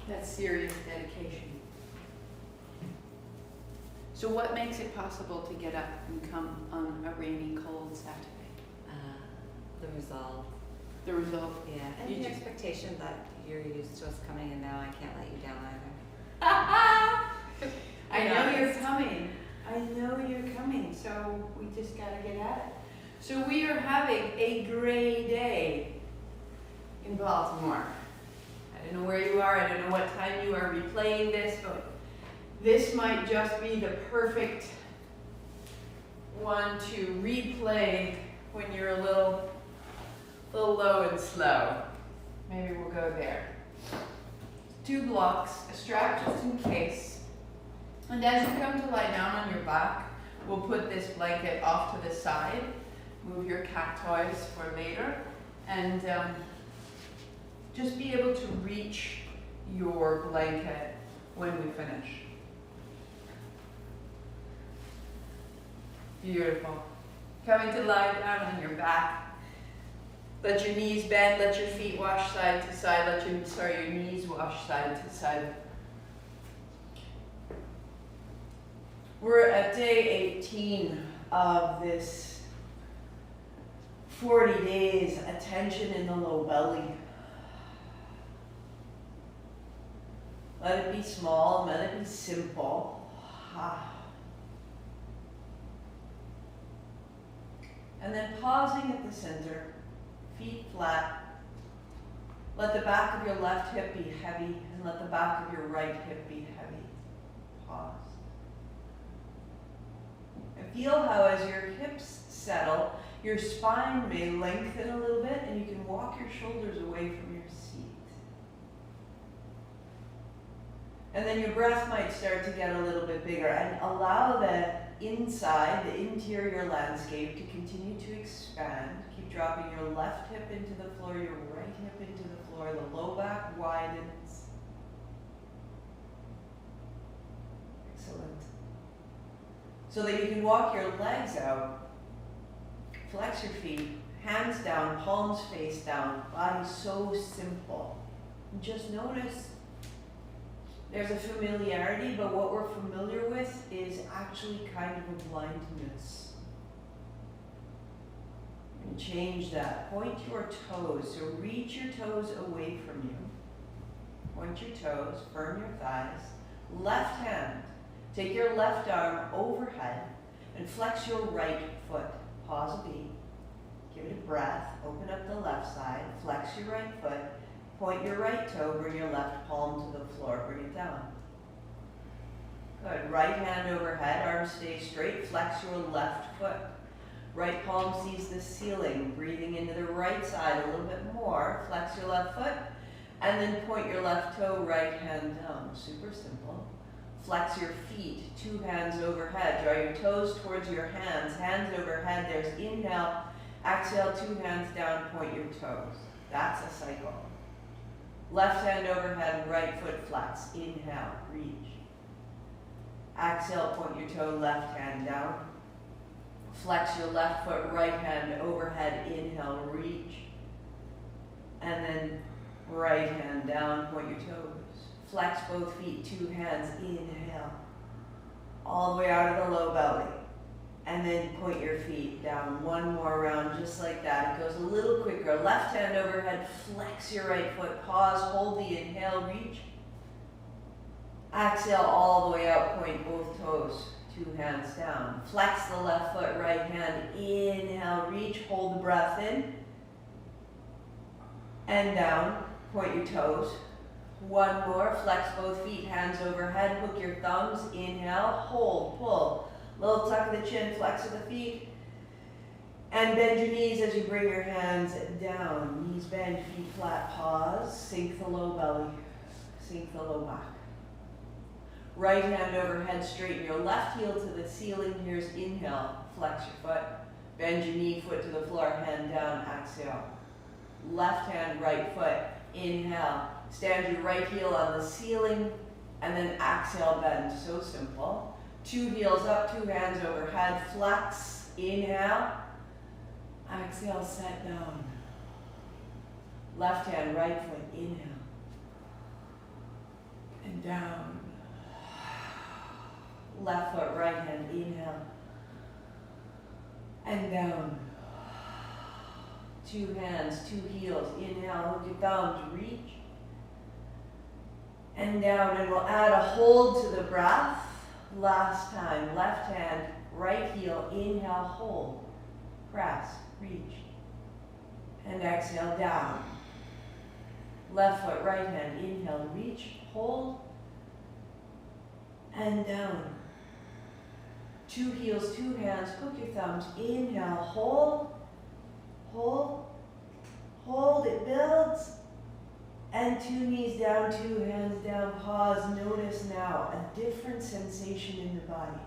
That's serious dedication. So what makes it possible to get up and come on a rainy, cold Saturday? The resolve. The result? Yeah, and You the just- expectation that you're used to us coming and now I can't let you down either. I know you're coming. I know you're coming, so we just gotta get at it. So we are having a gray day in Baltimore. I don't know where you are, I don't know what time you are replaying this, but this might just be the perfect one to replay when you're a little low and slow. Maybe we'll go there. 2 blocks, a strap just in case. And as you come to lie down on your back, we'll put this blanket off to the side. Move your cat toys for later. And just be able to reach your blanket when we finish. Beautiful. Coming to lie down on your back. Let your knees bend, let your feet wash side to side, your knees wash side to side. We're at day 18 of this 40 days attention in the low belly. Let it be small, let it be simple. And then pausing at the center, feet flat. Let the back of your left hip be heavy and let the back of your right hip be heavy. Pause. And feel how as your hips settle, your spine may lengthen a little bit and you can walk your shoulders away from your seat. And then your breath might start to get a little bit bigger and allow the inside, the interior landscape to continue to expand. Keep dropping your left hip into the floor, your right hip into the floor, the low back widens. Excellent. So that you can walk your legs out, flex your feet, hands down, palms face down, body so simple. And just notice there's a familiarity, but what we're familiar with is actually kind of a blindness. And change that. Point your toes. So reach your toes away from you. Point your toes, firm your thighs. Left hand. Take your left arm overhead and flex your right foot. Pause a beat. Give it a breath. Open up the left side. Flex your right foot. Point your right toe, bring your left palm to the floor, bring it down. Good, right hand overhead, arms stay straight, flex your left foot. Right palm sees the ceiling, breathing into the right side a little bit more, flex your left foot, and then point your left toe, right hand down, super simple. Flex your feet, 2 hands overhead, draw your toes towards your hands, hands overhead, there's inhale, exhale, 2 hands down, point your toes. That's a cycle. Left hand overhead, right foot flex. Inhale, reach. Exhale, point your toe, left hand down. Flex your left foot, right hand overhead. Inhale, reach. And then right hand down, point your toes. Flex both feet, 2 hands. Inhale. All the way out of the low belly. And then point your feet down. 1 more round, just like that. It goes a little quicker. Left hand overhead, flex your right foot. Pause, hold the inhale, reach. Exhale all the way out, point both toes. 2 hands down. Flex the left foot, right hand. Inhale, reach, hold the breath in. And down, point your toes. 1 more, flex both feet, hands overhead. Hook your thumbs, inhale, hold, pull. Little tuck of the chin, flex of the feet. And bend your knees as you bring your hands down. Knees bend, feet flat, pause. Sink the low belly, sink the low back. Right hand overhead, straighten your left heel to the ceiling. Here's inhale, flex your foot. Bend your knee, foot to the floor, hand down, exhale. Left hand, right foot, inhale. Stand your right heel on the ceiling, and then exhale, bend. So simple. 2 heels up, 2 hands overhead, flex, inhale, exhale, set down. Left hand, right foot, inhale. left foot, right hand, inhale. And down. Two hands, two heels, inhale, hook your thumbs, reach. And down, and we'll add a hold to the breath. Last time, left hand, right heel, inhale, hold, press, reach. And exhale, down. Left foot, right hand, inhale, reach, hold, and down. Two heels, two hands, hook your thumbs, inhale, hold, hold, hold, it builds, and two knees down, two hands down, pause, notice now a different sensation in the body.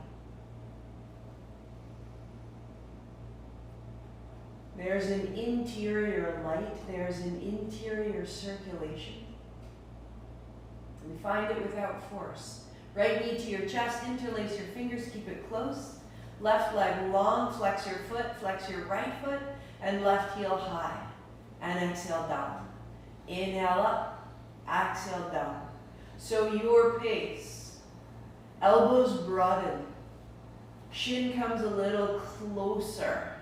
There's an interior light, there's an interior circulation. And find it without force. Right knee to your chest, interlace your fingers, keep it close. Left leg long, flex your foot, flex your right foot, and left heel high. And exhale down. Inhale up, exhale down. So your pace. Elbows broaden. Shin comes a little closer.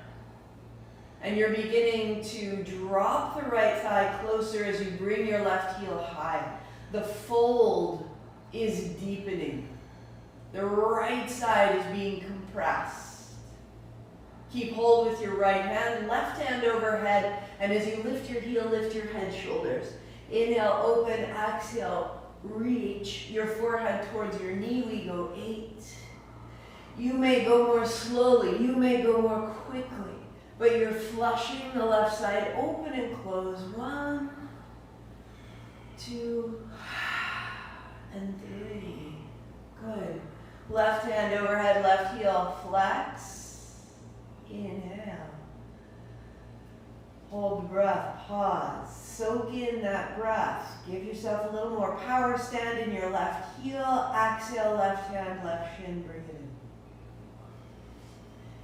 And you're beginning to drop the right thigh closer as you bring your left heel high. The fold is deepening. The right side is being compressed. Keep hold with your right hand, left hand overhead, and as you lift your heel, lift your head, shoulders. Inhale, open, exhale, reach your forehead towards your knee. We go 8. You may go more slowly, you may go more quickly, but you're flushing the left side open and close. 1, 2, and 3. Good. Left hand overhead, left heel, flex. Inhale. Hold the breath, pause. Soak in that breath. Give yourself a little more power. Stand in your left heel. Exhale, left hand, left shin, bring it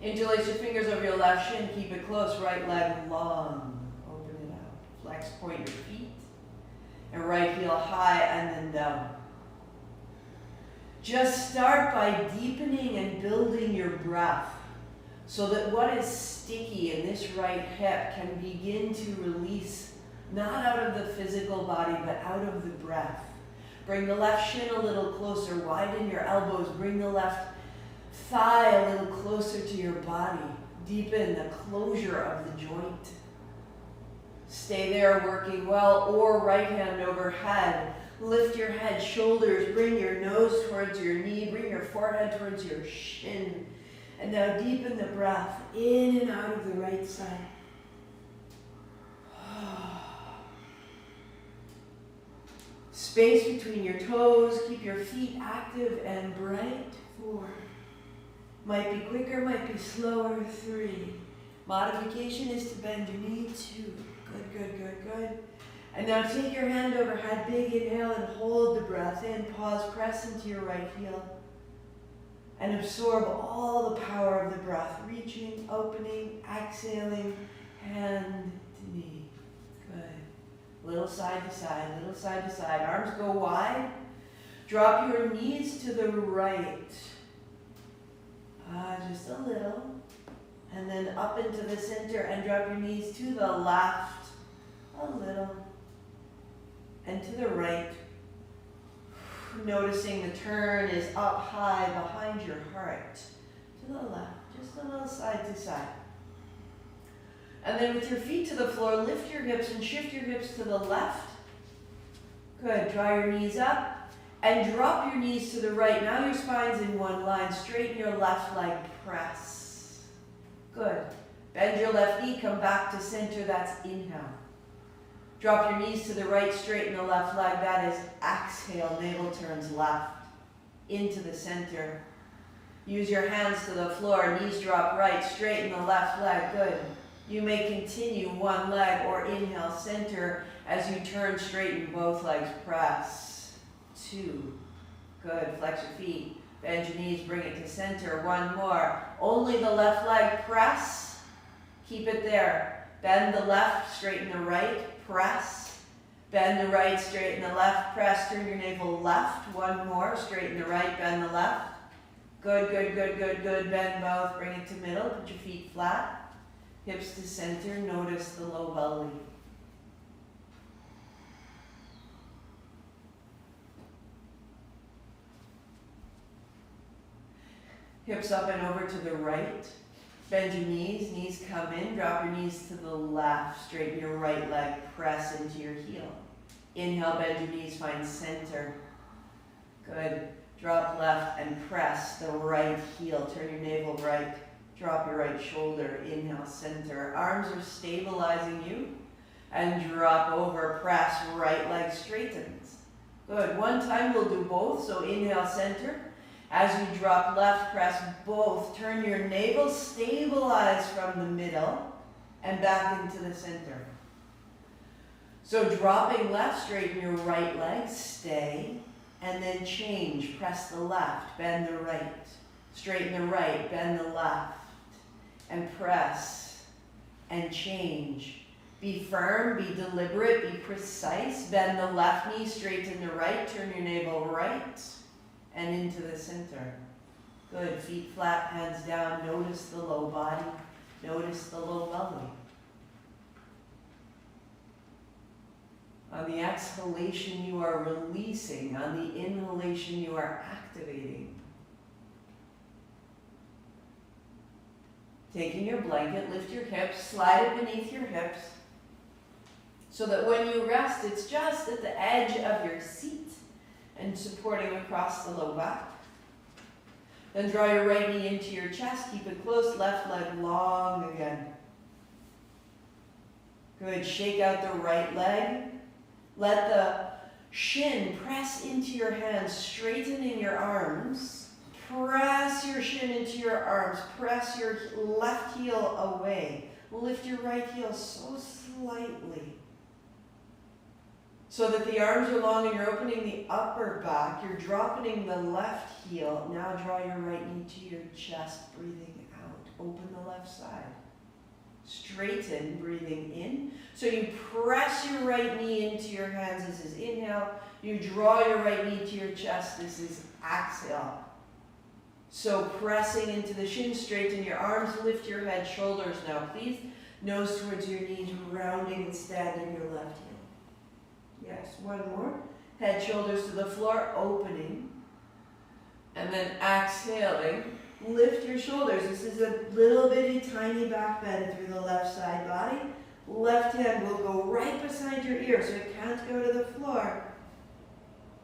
in. Interlace your fingers over your left shin. Keep it close. Right leg long. Open it out. Flex, point your feet. And right heel high and then down. Just start by deepening and building your breath so that what is sticky in this right hip can begin to release, not out of the physical body, but out of the breath. Bring the left shin a little closer, widen your elbows, bring the left thigh a little closer to your body. Deepen the closure of the joint. Stay there working well, or right hand overhead. Lift your head, shoulders, bring your nose towards your knee, bring your forehead towards your shin. And now deepen the breath in and out of the right side. Space between your toes, keep your feet active and bright. 4. Might be quicker, might be slower. 3. Modification is to bend your knee. 2. Good, good, good, good. And now take your hand overhead, big inhale and hold the breath in. Pause, press into your right heel. And absorb all the power of the breath. Reaching, opening, exhaling, hand to knee. Good. Little side to side, little side to side. Arms go wide. Drop your knees to the right. Just a little. And then up into the center and drop your knees to the left. A little. And to the right. Noticing the turn is up high behind your heart. To the left, just a little side to side. And then with your feet to the floor, lift your hips and shift your hips to the left. Good, draw your knees up and drop your knees to the right. Now your spine's in one line. Straighten your left leg, press. Good. Bend your left knee, come back to center, that's inhale. Drop your knees to the right, straighten the left leg. That is exhale, navel turns left into the center. Use your hands to the floor, knees drop right, straighten the left leg. Good. You may continue one leg or inhale, center as you turn, straighten both legs, press. 2. Good. Flex your feet. Bend your knees, bring it to center. 1 more. Only the left leg, press. Keep it there. Bend the left, straighten the right. Press. Bend the right, straighten the left, press, turn your navel left. 1 more, straighten the right, bend the left. Good, good, good, good, good. Bend both, bring it to middle, put your feet flat. Hips to center, notice the low belly. Hips up and over to the right. Bend your knees come in, drop your knees to the left, straighten your right leg, press into your heel. Inhale, bend your knees, find center. Good. Drop left and press the right heel. Turn your navel right. Drop your right shoulder. Inhale, center. Arms are stabilizing you. And drop over, press, right leg straightens. Good. One time we'll do both. So inhale, center. As you drop left, press both. Turn your navel, stabilize from the middle and back into the center. So dropping left, straighten your right leg, stay, and then change. Press the left, bend the right. Straighten the right, bend the left, and press and change. Be firm, be deliberate, be precise. Bend the left knee, straighten the right, turn your navel right and into the center. Good, feet flat, hands down. Notice the low body, notice the low belly. On the exhalation, you are releasing. On the inhalation, you are activating. Taking your blanket, lift your hips, slide it beneath your hips, so that when you rest, it's just at the edge of your seat and supporting across the low back. Then draw your right knee into your chest, keep it close, left leg long again. Good, shake out the right leg. Let the shin press into your hands, straightening your arms. Press your shin into your arms. Press your left heel away. Lift your right heel so slightly, so that the arms are long and you're opening the upper back. You're dropping the left heel. Now draw your right knee to your chest, breathing out. Open the left side. Straighten, breathing in. So you press your right knee into your hands. This is inhale. You draw your right knee to your chest. This is exhale. So pressing into the shins, straighten your arms, lift your head, shoulders now, please. Nose towards your knees, rounding and standing your left heel. Yes, one more. Head, shoulders to the floor, opening. And then exhaling. Lift your shoulders. This is a little bitty tiny back bend through the left side body. Left hand will go right beside your ear, so it can't go to the floor.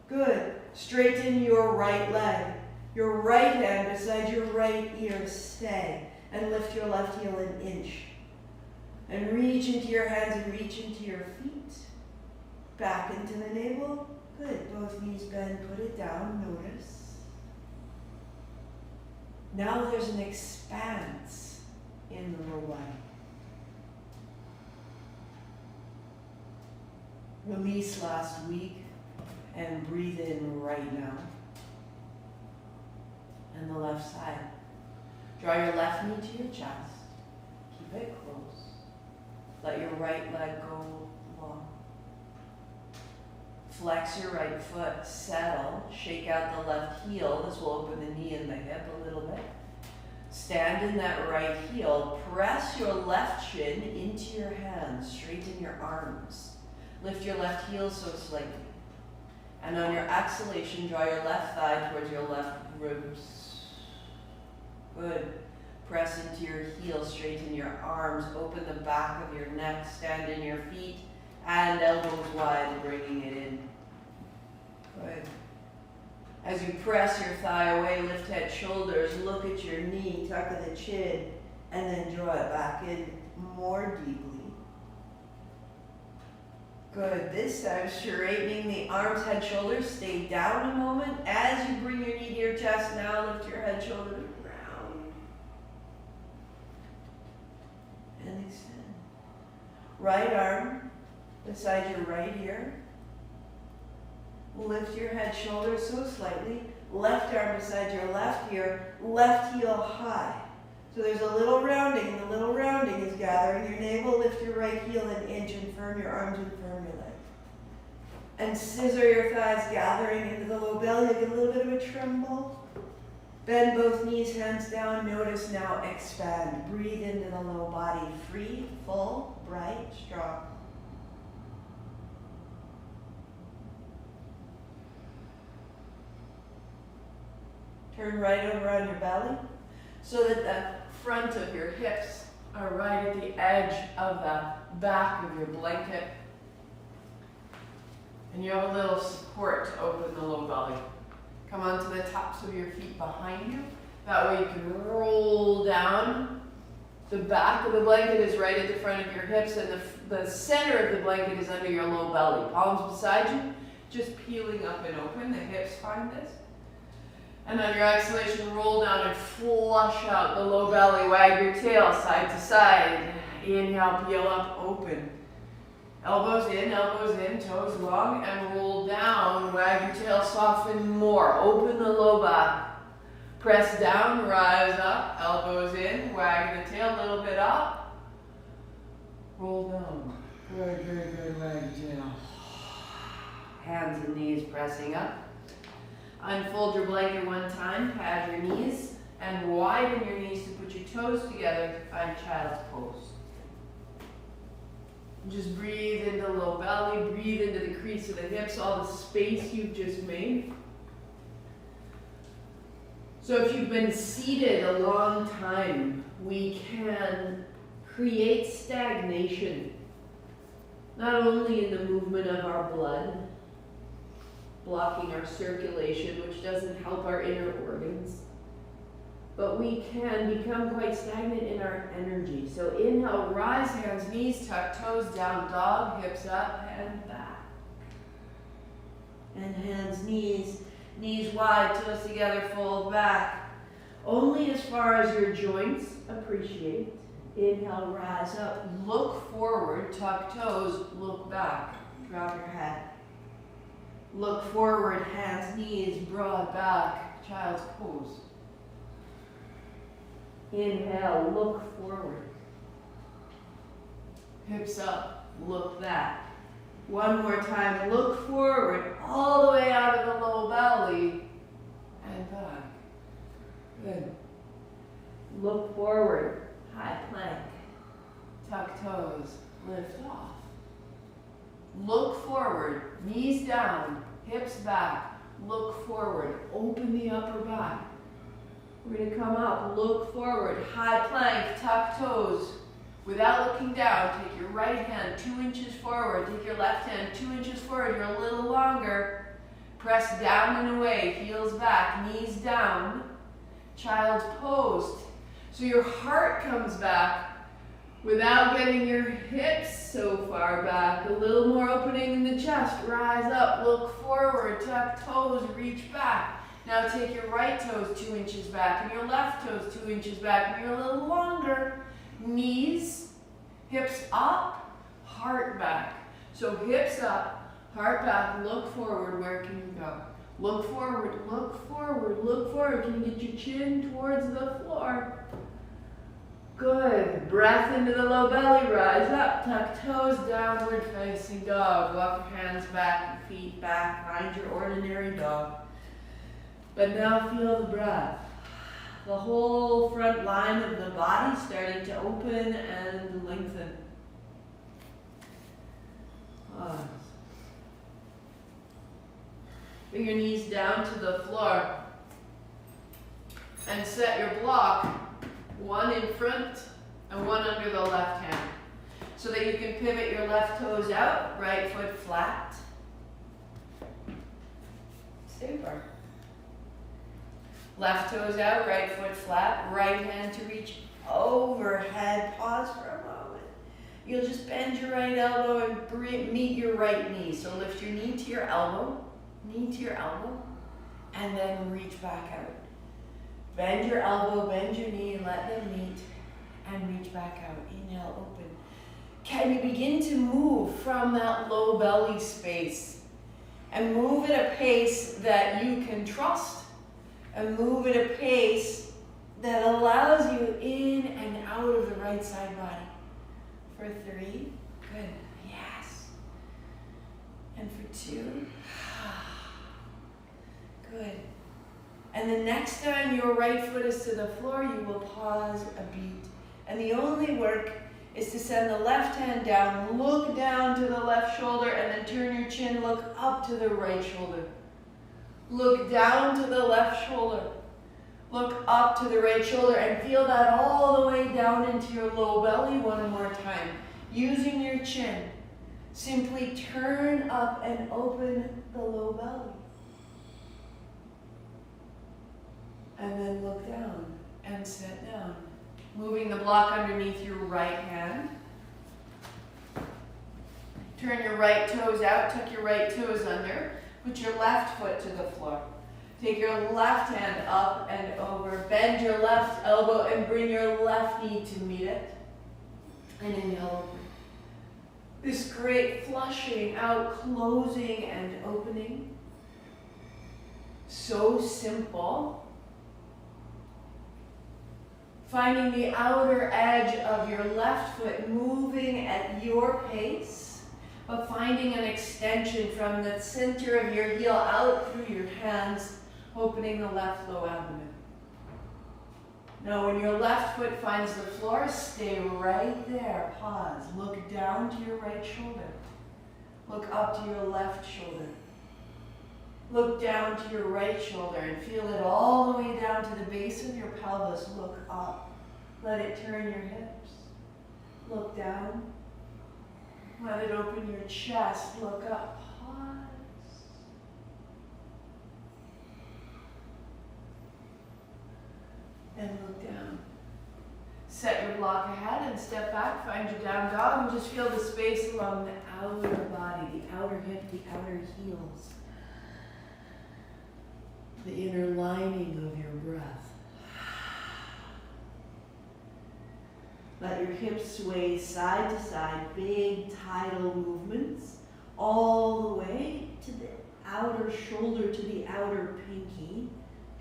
Good. Straighten your right leg. Your right hand beside your right ear. Stay. And lift your left heel an inch. And reach into your hands and reach into your feet. Back into the navel. Good. Both knees bend. Put it down. Notice. Now there's an expanse in the lower body. Release last week and breathe in right now. And the left side. Draw your left knee to your chest. Keep it close. Let your right leg go long. Flex your right foot, settle, shake out the left heel. This will open the knee and the hip a little bit. Stand in that right heel. Press your left shin into your hands. Straighten your arms. Lift your left heel so slightly. And on your exhalation, draw your left thigh towards your left ribs. Good. Press into your heel, straighten your arms, open the back of your neck, stand in your feet, and elbows wide, bringing it in. Good. As you press your thigh away, lift head, shoulders, look at your knee, tuck at the chin, and then draw it back in more deeply. Good. This time, straightening the arms, head, shoulders. Stay down a moment. As you bring your knee to your chest, now lift your head, shoulders round. And extend. Right arm beside your right ear. Lift your head, shoulders so slightly. Left arm beside your left ear. Left heel high. So there's a little rounding. The little rounding is gathering your navel. Lift your right heel an inch and firm your arms and firm your leg. And scissor your thighs, gathering into the low belly. You get a little bit of a tremble. Bend both knees, hands down. Notice now, expand. Breathe into the low body. Free, full, bright, strong. Turn right over on your belly so that the front of your hips are right at the edge of the back of your blanket. And you have a little support to open the low belly. Come onto the tops of your feet behind you. That way you can roll down. The back of the blanket is right at the front of your hips, and the center of the blanket is under your low belly. Palms beside you, just peeling up and open. The hips find this. And on your exhalation, roll down and flush out the low belly. Wag your tail side to side. Inhale, peel up, open. Elbows in, toes long, and roll down. Wag your tail, soften more. Open the low back. Press down, rise up, elbows in, wag the tail a little bit up. Roll down. Good, good, good, wag your tail. Hands and knees pressing up. Unfold your blanket one time, pad your knees, and widen your knees to put your toes together to find child's pose. Just breathe into low belly, breathe into the crease of the hips, all the space you've just made. So if you've been seated a long time, we can create stagnation, not only in the movement of our blood, blocking our circulation, which doesn't help our inner organs, but we can become quite stagnant in our energy. So inhale, rise, hands, knees, tuck, toes down, dog, hips up, and back. And hands, knees wide, toes together, fold back. Only as far as your joints appreciate. Inhale, rise up, look forward, tuck toes, look back, drop your head. Look forward, hands, knees, broad back, child's pose. Inhale, look forward. Hips up, look back. One more time, look forward, all the way out of the low belly, and back. Good. Look forward, high plank. Tuck toes, lift off. Look forward, knees down, hips back. Look forward, open the upper back. We're going to come up, look forward, high plank, tuck toes. Without looking down, take your right hand 2 inches forward, take your left hand 2 inches forward, you're a little longer. Press down and away, heels back, knees down, child's pose. So your heart comes back without getting your hips so far back. A little more opening in the chest, rise up, look forward, tuck toes, reach back. Now take your right toes 2 inches back and your left toes 2 inches back, and you're a little longer. Knees, hips up, heart back. So hips up, heart back, look forward. Where can you go? Look forward, look forward, look forward. Can you get your chin towards the floor? Good. Breath into the low belly, rise up, tuck toes, downward facing dog. Walk your hands back, your feet back, find your ordinary dog. But now feel the breath. The whole front line of the body starting to open and lengthen. Pause. Bring your knees down to the floor and set your block, one in front and one under the left hand, so that you can pivot your left toes out, right foot flat. Super. Left toes out, right foot flat, right hand to reach overhead. Pause for a moment. You'll just bend your right elbow and meet your right knee. So lift your knee to your elbow, and then reach back out. Bend your elbow, bend your knee, and let them meet, and reach back out. Inhale, open. Can you begin to move from that low belly space and move at a pace that you can trust? And move at a pace that allows you in and out of the right side body. For 3, good, yes. And for 2, good. And And the next time your right foot is to the floor, you will pause a beat. And the only work is to send the left hand down, look down to the left shoulder, and then turn your chin, look up to the right shoulder. Look down to the left shoulder. Look up to the right shoulder and feel that all the way down into your low belly one more time. Using your chin, simply turn up and open the low belly. And then look down and sit down. Moving the block underneath your right hand. Turn your right toes out, tuck your right toes under. Put your left foot to the floor. Take your left hand up and over. Bend your left elbow and bring your left knee to meet it. And inhale over. This great flushing out, closing and opening. So simple. Finding the outer edge of your left foot moving at your pace, but finding an extension from the center of your heel out through your hands, opening the left low abdomen. Now when your left foot finds the floor, stay right there. Pause. Look down to your right shoulder. Look up to your left shoulder. Look down to your right shoulder and feel it all the way down to the base of your pelvis. Look up. Let it turn your hips. Look down. Let it open your chest. Look up. Pause. And look down. Set your block ahead and step back. Find your down dog and just feel the space along the outer body, the outer hip, the outer heels. The inner lining of your breath. Let your hips sway side to side, big tidal movements, all the way to the outer shoulder, to the outer pinky,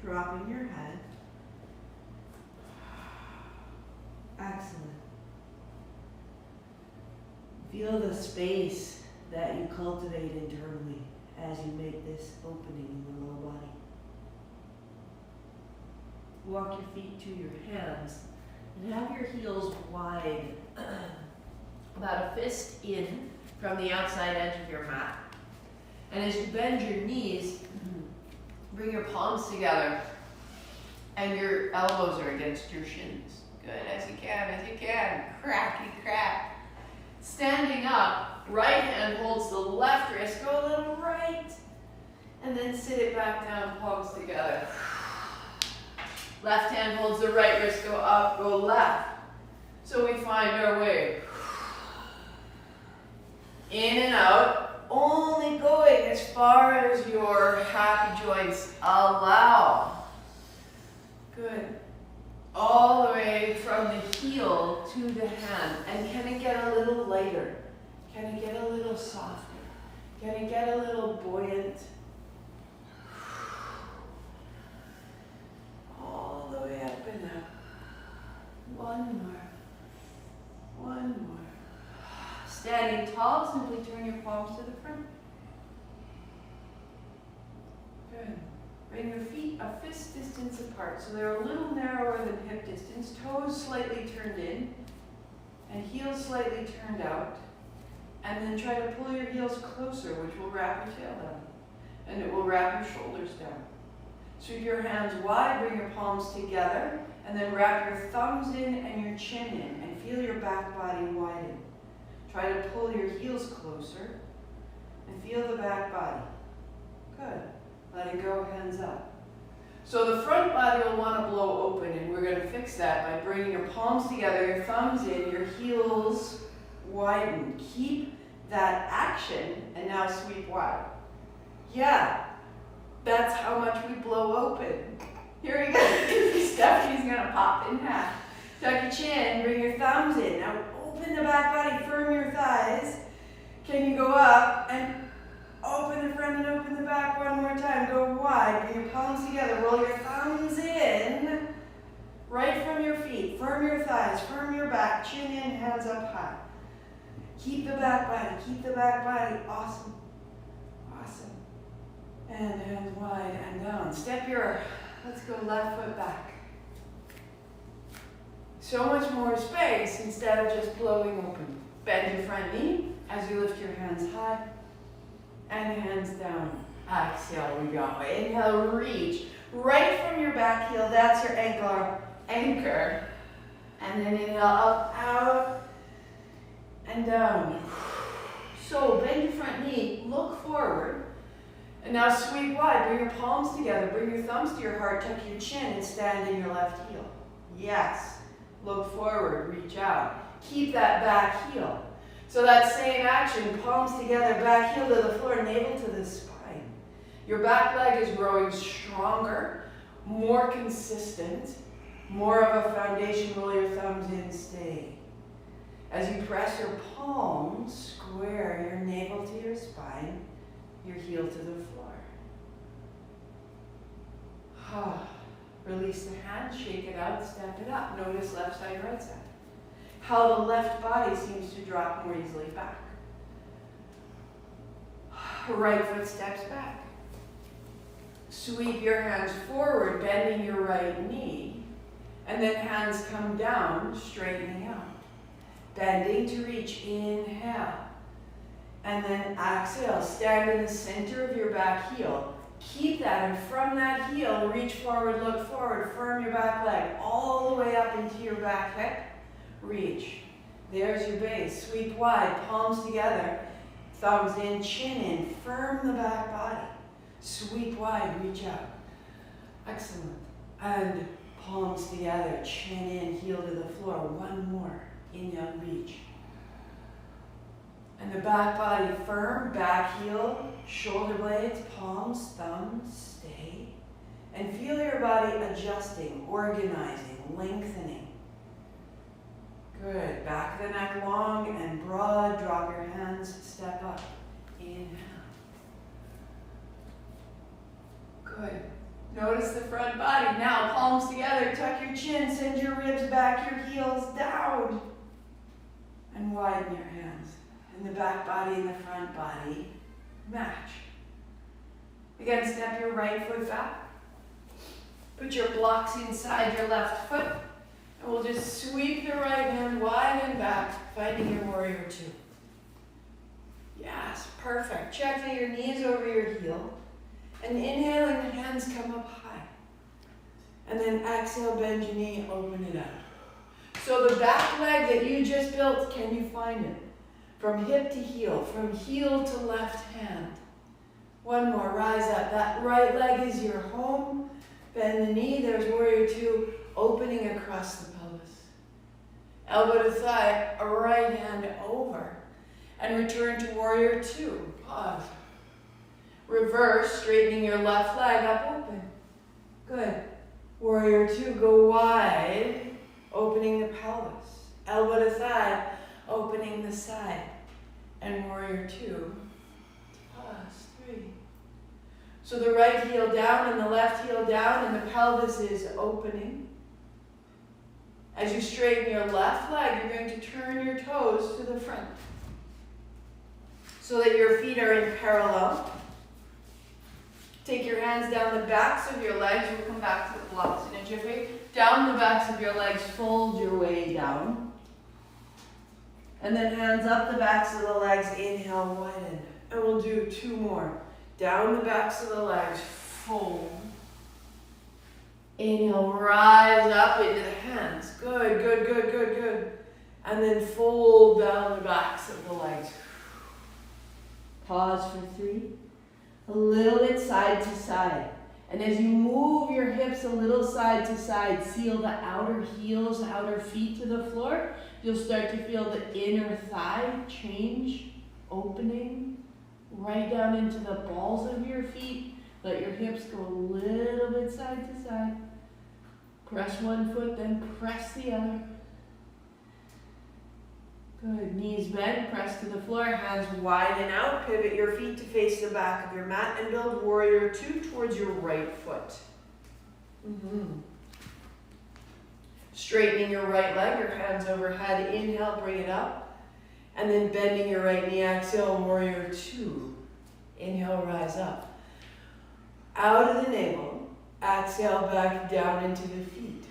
dropping your head. Excellent. Feel the space that you cultivate internally as you make this opening in the lower body. Walk your feet to your hands and have your heels wide, about a fist in from the outside edge of your mat. And as you bend your knees, bring your palms together and your elbows are against your shins. Good, as you can. Cracky crack. Standing up, right hand holds the left wrist, go a little right, and then sit it back down, palms together. Left hand holds the right wrist, go up, go left. So we find our way. In and out, only going as far as your happy joints allow. Good. All the way from the heel to the hand. And can it get a little lighter? Can it get a little softer? Can it get a little buoyant? All the way up and up. One more. Standing tall, simply turn your palms to the front. Good. Bring your feet a fist distance apart, so they're a little narrower than hip distance. Toes slightly turned in, and heels slightly turned out. And then try to pull your heels closer, which will wrap your tail down. And it will wrap your shoulders down. Sweep your hands wide, bring your palms together, and then wrap your thumbs in and your chin in, and feel your back body widen. Try to pull your heels closer, and feel the back body. Good. Let it go, hands up. So the front body will want to blow open, and we're going to fix that by bringing your palms together, your thumbs in, your heels widen. Keep that action, and now sweep wide. Yeah. That's how much we blow open. Here we go. Stephanie's gonna pop in half. Tuck your chin, bring your thumbs in. Now open the back body, firm your thighs. Can you go up and open the front and open the back one more time? Go wide, bring your palms together, roll your thumbs in. Right from your feet, firm your thighs, firm your back, chin in, hands up high. Keep the back body, awesome. And hands wide and down. Step your Let's go left foot back. So much more space instead of just blowing open. Bend your front knee as you lift your hands high and hands down. Exhale, we go. Inhale, reach right from your back heel. That's your anchor. And then inhale, up, out, and down. So bend your front knee, look forward. And now sweep wide. Bring your palms together. Bring your thumbs to your heart. Tuck your chin and stand in your left heel. Yes. Look forward. Reach out. Keep that back heel. So that same action, palms together, back heel to the floor, navel to the spine. Your back leg is growing stronger, more consistent, more of a foundation. Roll your thumbs in, stay. As you press your palms, square your navel to your spine, your heel to the floor. Release the hand, shake it out, step it up. Notice left side, right side. How the left body seems to drop more easily back. Right foot steps back. Sweep your hands forward, bending your right knee. And then hands come down, straightening out. Bending to reach, inhale. And then exhale, stand in the center of your back heel. Keep that, and from that heel, reach forward, look forward, firm your back leg all the way up into your back hip. Reach. There's your base. Sweep wide, palms together, thumbs in, chin in, firm the back body. Sweep wide, reach out. Excellent. And palms together, chin in, heel to the floor. One more. Inhale, reach. And the back body firm, back heel, shoulder blades, palms, thumbs, stay. And feel your body adjusting, organizing, lengthening. Good. Back of the neck long and broad. Drop your hands, step up. Inhale. Good. Notice the front body. Now, palms together, tuck your chin, send your ribs back, your heels down. And widen your hands. And the back body and the front body match. Again, step your right foot back. Put your blocks inside your left foot. And we'll just sweep the right hand wide and back, finding your warrior two. Yes, perfect. Check that your knees over your heel. And inhale and the hands come up high. And then exhale, bend your knee, open it out. So the back leg that you just built, can you find it? From hip to heel, from heel to left hand. One more, rise up. That right leg is your home. Bend the knee, there's warrior two, opening across the pelvis. Elbow to thigh, a right hand over. And return to warrior two. Pause. Reverse, straightening your left leg up open. Good. Warrior two, go wide, opening the pelvis. Elbow to thigh, opening the side. And warrior two. Pause. Three. So the right heel down and the left heel down, and the pelvis is opening. As you straighten your left leg, you're going to turn your toes to the front so that your feet are in parallel. Take your hands down the backs of your legs. We'll come back to the blocks in a jiffy. Down the backs of your legs, fold your way down. And then hands up the backs of the legs, inhale, widen. And we'll do two more. Down the backs of the legs, fold. Inhale, rise up into the hands. Good, good, good, good, good. And then fold down the backs of the legs. Pause for three. A little bit side to side. And as you move your hips a little side to side, seal the outer heels, outer feet to the floor. You'll start to feel the inner thigh change, opening, right down into the balls of your feet. Let your hips go a little bit side to side. Press one foot, then press the other. Good. Knees bent, press to the floor, hands widen out. Pivot your feet to face the back of your mat and build warrior two towards your right foot. Straightening your right leg, your hands overhead. Inhale, bring it up. And then bending your right knee, exhale, warrior two. Inhale, rise up. Out of the navel, Exhale back down into the feet.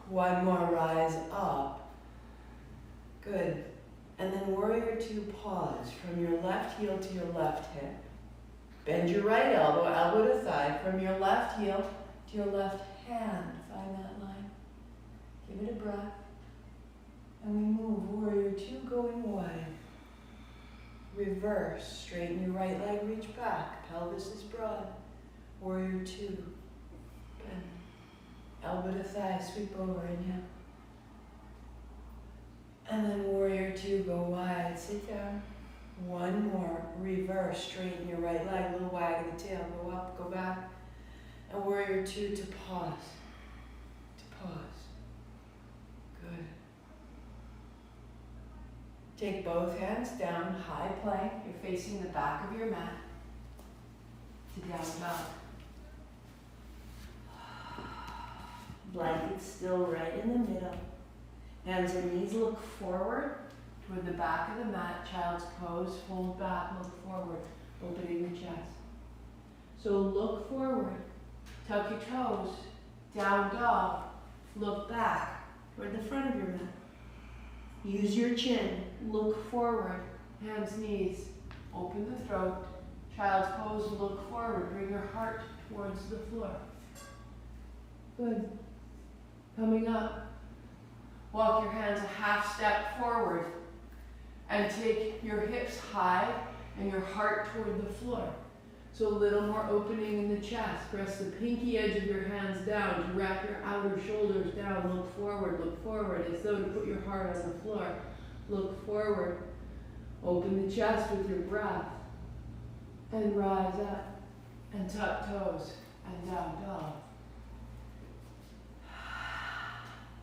One more, rise up. Good. And then warrior two, pause from your left heel to your left hip. Bend your right elbow, elbow to thigh, from your left heel to your left hand. Find that line. Give it a breath. And we move, warrior two, going wide. Reverse, straighten your right leg, reach back. Pelvis is broad. Warrior two, bend. Elbow to thigh, sweep over, inhale. And then warrior two, go wide, sit down. One more, reverse, straighten your right leg, little wag of the tail, go up, go back. And warrior two to pause, Good. Take both hands down, high plank, you're facing the back of your mat to down dog. Blanket still right in the middle. Hands and knees look forward toward the back of the mat, child's pose, fold back, look forward, opening the chest. So look forward, tuck your toes, down dog, look back toward the front of your mat. Use your chin, look forward, hands, knees, open the throat, child's pose, look forward, bring your heart towards the floor. Good. Coming up, walk your hands a half step forward and take your hips high and your heart toward the floor. So a little more opening in the chest. Press the pinky edge of your hands down to wrap your outer shoulders down. Look forward, as though to put your heart on the floor. Look forward. Open the chest with your breath. And rise up. And tuck toes. And down dog.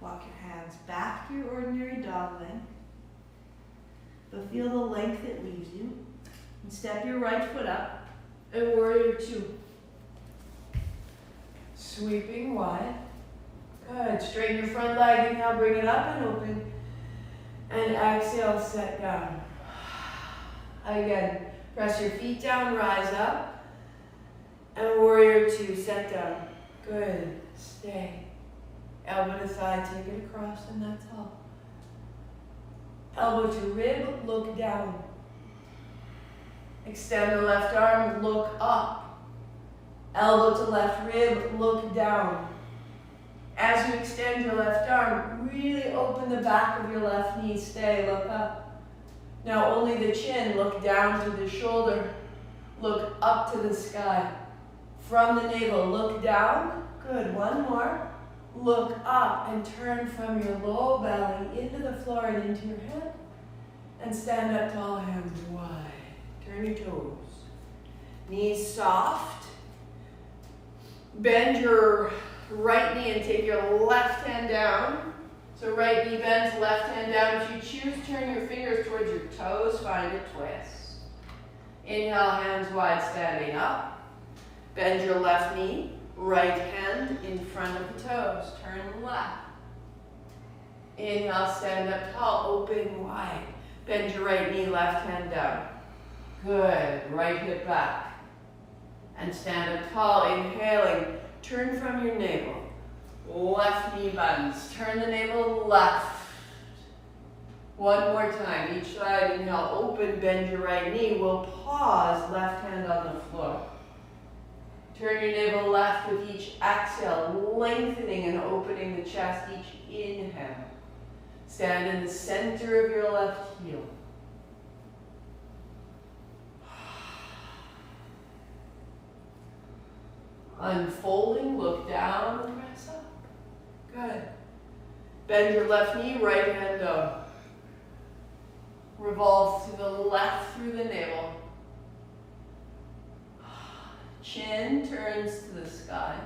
Walk your hands back to your ordinary dog length. But feel the length it leaves you. And step your right foot up. And warrior two. Sweeping wide. Good. Straighten your front leg. Inhale, bring it up and open. And exhale, set down. Again, press your feet down, rise up. And warrior two, set down. Good. Stay. Elbow to thigh, take it across, and that's all. Elbow to rib, look down. Extend the left arm, look up. Elbow to left rib, look down. As you extend your left arm, really open the back of your left knee, stay, look up. Now only the chin, look down to the shoulder, look up to the sky. From the navel, look down, good, one more. Look up and turn from your low belly into the floor and into your head. And stand up tall, hands wide. Turn your toes. Knees soft. Bend your right knee and take your left hand down. So right knee bends, left hand down. If you choose, turn your fingers towards your toes, find a twist. Inhale, hands wide, standing up. Bend your left knee. Right hand in front of the toes. Turn left. Inhale, stand up tall, open wide. Bend your right knee, left hand down. Good. Right hip back. And stand up tall, inhaling. Turn from your navel. Left knee bends. Turn the navel left. One more time. Each side, inhale, open, bend your right knee. We'll pause, left hand on the floor. Turn your navel left with each exhale, lengthening and opening the chest each inhale. Stand in the center of your left heel. Unfolding, look down and press up. Good. Bend your left knee, right hand down. Revolve to the left through the navel. Chin turns to the sky.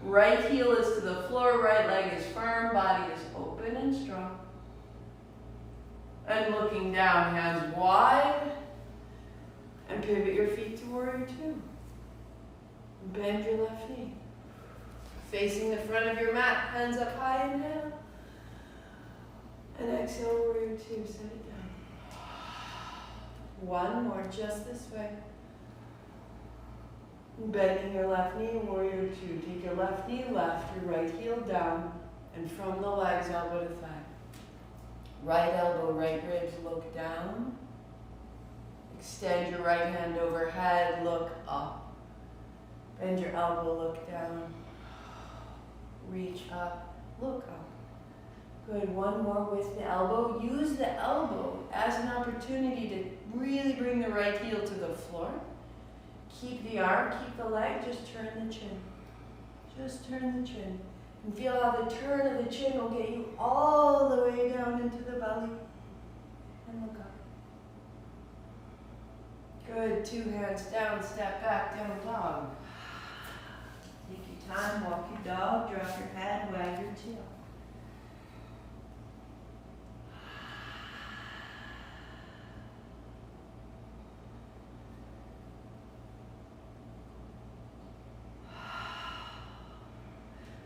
Right heel is to the floor, right leg is firm, body is open and strong. And looking down, hands wide. And pivot your feet to warrior two. Bend your left knee. Facing the front of your mat, hands up high, inhale. And exhale, warrior two, set it down. One more, just this way. Bending your left knee, warrior two. Take your left knee left, your right heel down, and from the legs, elbow to thigh. Right elbow, right ribs, look down. Extend your right hand overhead, look up. Bend your elbow, look down. Reach up, look up. Good, one more with the elbow. Use the elbow as an opportunity to really bring the right heel to the floor. Keep the arm, keep the leg, just turn the chin. Just turn the chin. And feel how the turn of the chin will get you all the way down into the belly. And look up. Good, 2 hands down, step back, down dog. Take your time, walk your dog, drop your head, wag your tail.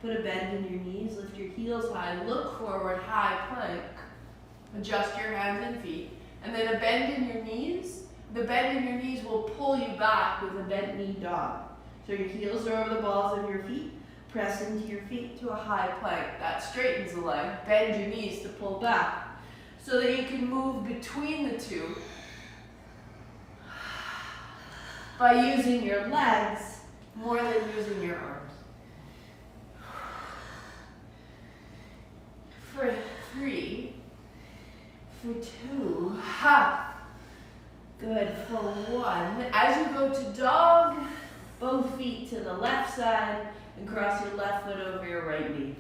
Put a bend in your knees, lift your heels high, look forward, high plank. Adjust your hands and feet. And then a bend in your knees. The bend in your knees will pull you back with a bent knee dog. So your heels are over the balls of your feet. Press into your feet to a high plank. That straightens the leg. Bend your knees to pull back so that you can move between the two by using your legs more than using your arms. For 3, for 2, ha. Good, for 1. As you go to dog, both feet to the left side and cross your left foot over your right knee.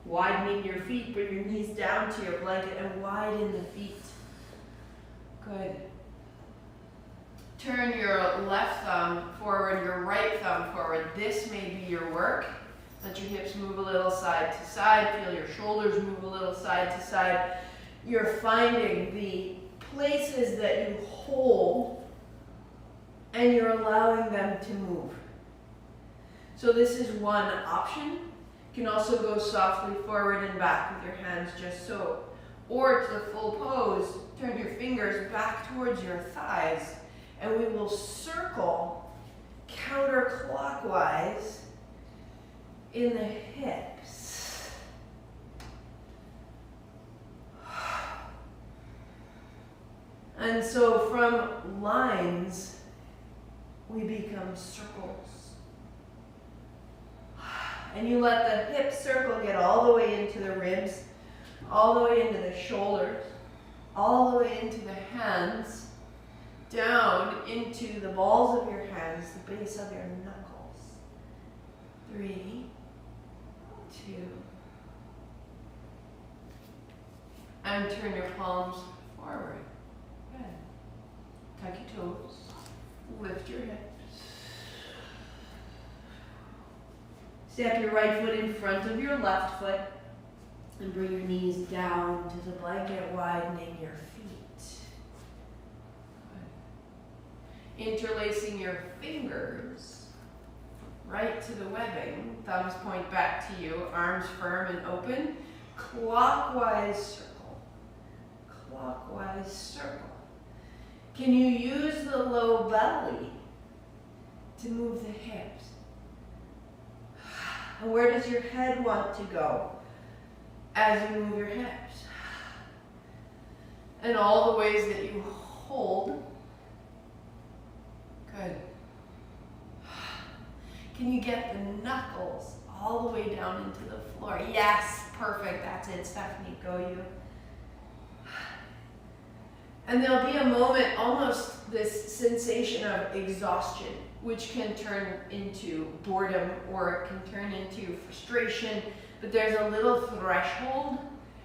Widening your feet, bring your knees down to your blanket and widen the feet. Good. Turn your left thumb forward, your right thumb forward. This may be your work. Let your hips move a little side to side. Feel your shoulders move a little side to side. You're finding the places that you hold and you're allowing them to move. So this is one option. You can also go softly forward and back with your hands just so. Or to the full pose, turn your fingers back towards your thighs and we will circle counterclockwise in the hips. And so from lines, we become circles. And you let the hip circle get all the way into the ribs, all the way into the shoulders, all the way into the hands, down into the balls of your hands, the base of your knuckles. 3, 2, and turn your palms forward. Good. Tuck your toes, lift your hips. Step your right foot in front of your left foot and bring your knees down to the blanket, widening your feet. Good. Interlacing your fingers right to the webbing, thumbs point back to you, arms firm and open, clockwise circle, clockwise circle. Can you use the low belly to move the hips? And where does your head want to go as you move your hips? And all the ways that you hold. Good. Can you get the knuckles all the way down into the floor? Yes, perfect. That's it, Stephanie. Go you. And there'll be a moment, almost this sensation of exhaustion, which can turn into boredom or it can turn into frustration. But there's a little threshold.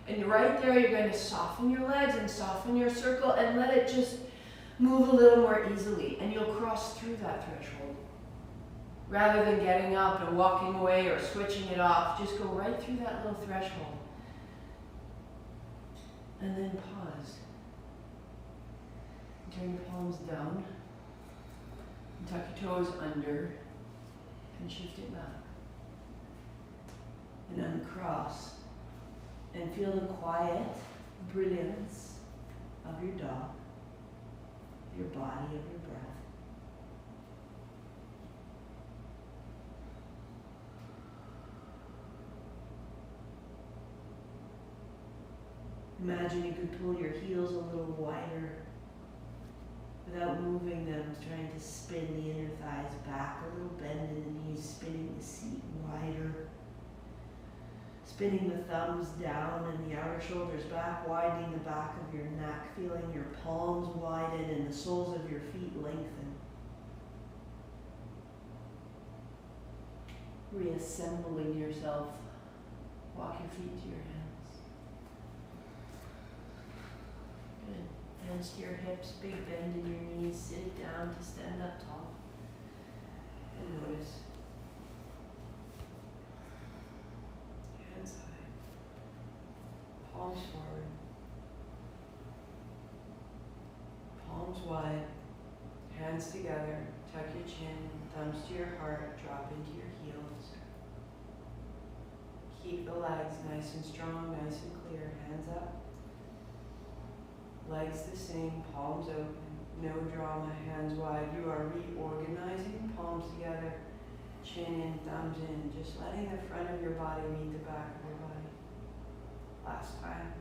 And right there, you're going to soften your legs and soften your circle and let it just move a little more easily. And you'll cross through that threshold. Rather than getting up and walking away or switching it off, just go right through that little threshold. And then pause. Turn your palms down. And tuck your toes under. And shift it back. And uncross. And feel the quiet brilliance of your dog, your body, of your breath. Imagine you could pull your heels a little wider without moving them, trying to spin the inner thighs back, a little bend in the knees, spinning the seat wider. Spinning the thumbs down and the outer shoulders back, widening the back of your neck, feeling your palms widen and the soles of your feet lengthen. Reassembling yourself. Walk your feet to your hands. Good. Hands to your hips, big bend in your knees, sit down to stand up tall. And notice. Hands high. Palms forward. Palms wide. Hands together. Tuck your chin. Thumbs to your heart. Drop into your heels. Keep the legs nice and strong, nice and clear. Hands up. Legs the same, palms open. No drama, hands wide. You are reorganizing, palms together. Chin in, thumbs in. Just letting the front of your body meet the back of your body. Last time.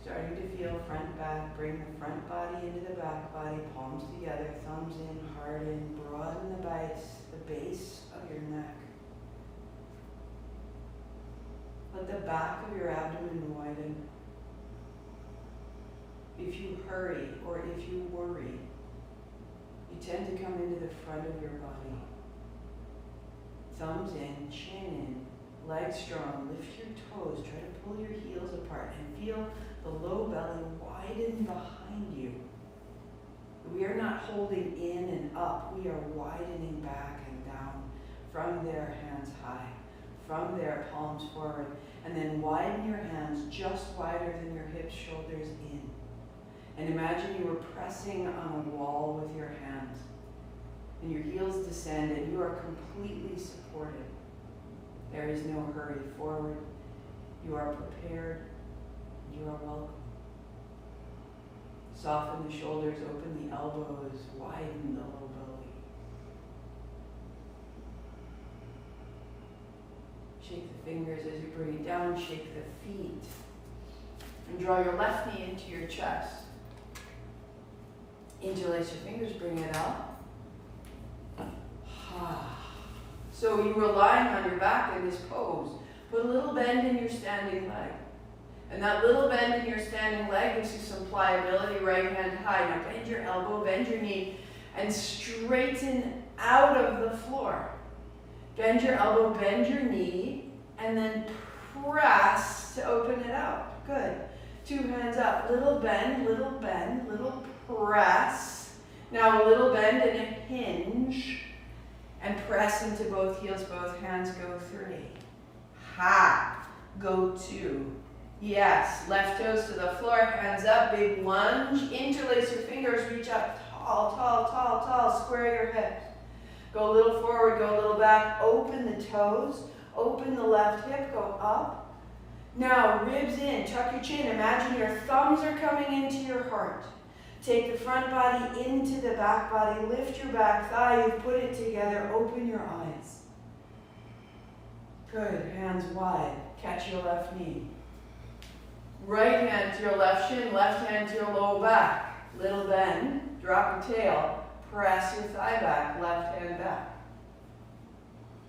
Starting to feel front, back. Bring the front body into the back body. Palms together, thumbs in, heart in. Broaden the base of your neck. Let the back of your abdomen widen. If you hurry or if you worry, you tend to come into the front of your body. Thumbs in, chin in, legs strong. Lift your toes. Try to pull your heels apart and feel the low belly widen behind you. We are not holding in and up. We are widening back and down. From there, hands high. From there, palms forward. And then widen your hands just wider than your hips, shoulders in. And imagine you were pressing on a wall with your hands. And your heels descend and you are completely supported. There is no hurry forward. You are prepared. You are welcome. Soften the shoulders, open the elbows, widen the low belly. Shake the fingers as you bring it down, shake the feet. And draw your left knee into your chest. Interlace your fingers, bring it up. So you were lying on your back in this pose. Put a little bend in your standing leg. And that little bend in your standing leg gives you some pliability, right hand high. Now bend your elbow, bend your knee, and straighten out of the floor. Bend your elbow, bend your knee, and then press to open it out. Good. 2 hands up. Little bend, little press. Now a little bend and a hinge. And press into both heels, both hands. Go 3. Ha. Go 2. Yes. Left toes to the floor, hands up, big lunge. Interlace your fingers, reach up tall. Square your hips. Go a little forward, go a little back. Open the toes. Open the left hip, go up. Now, ribs in, tuck your chin. Imagine your thumbs are coming into your heart. Take the front body into the back body. Lift your back thigh. You've put it together. Open your eyes. Good. Hands wide. Catch your left knee. Right hand to your left shin. Left hand to your low back. Little bend. Drop your tail. Press your thigh back. Left hand back.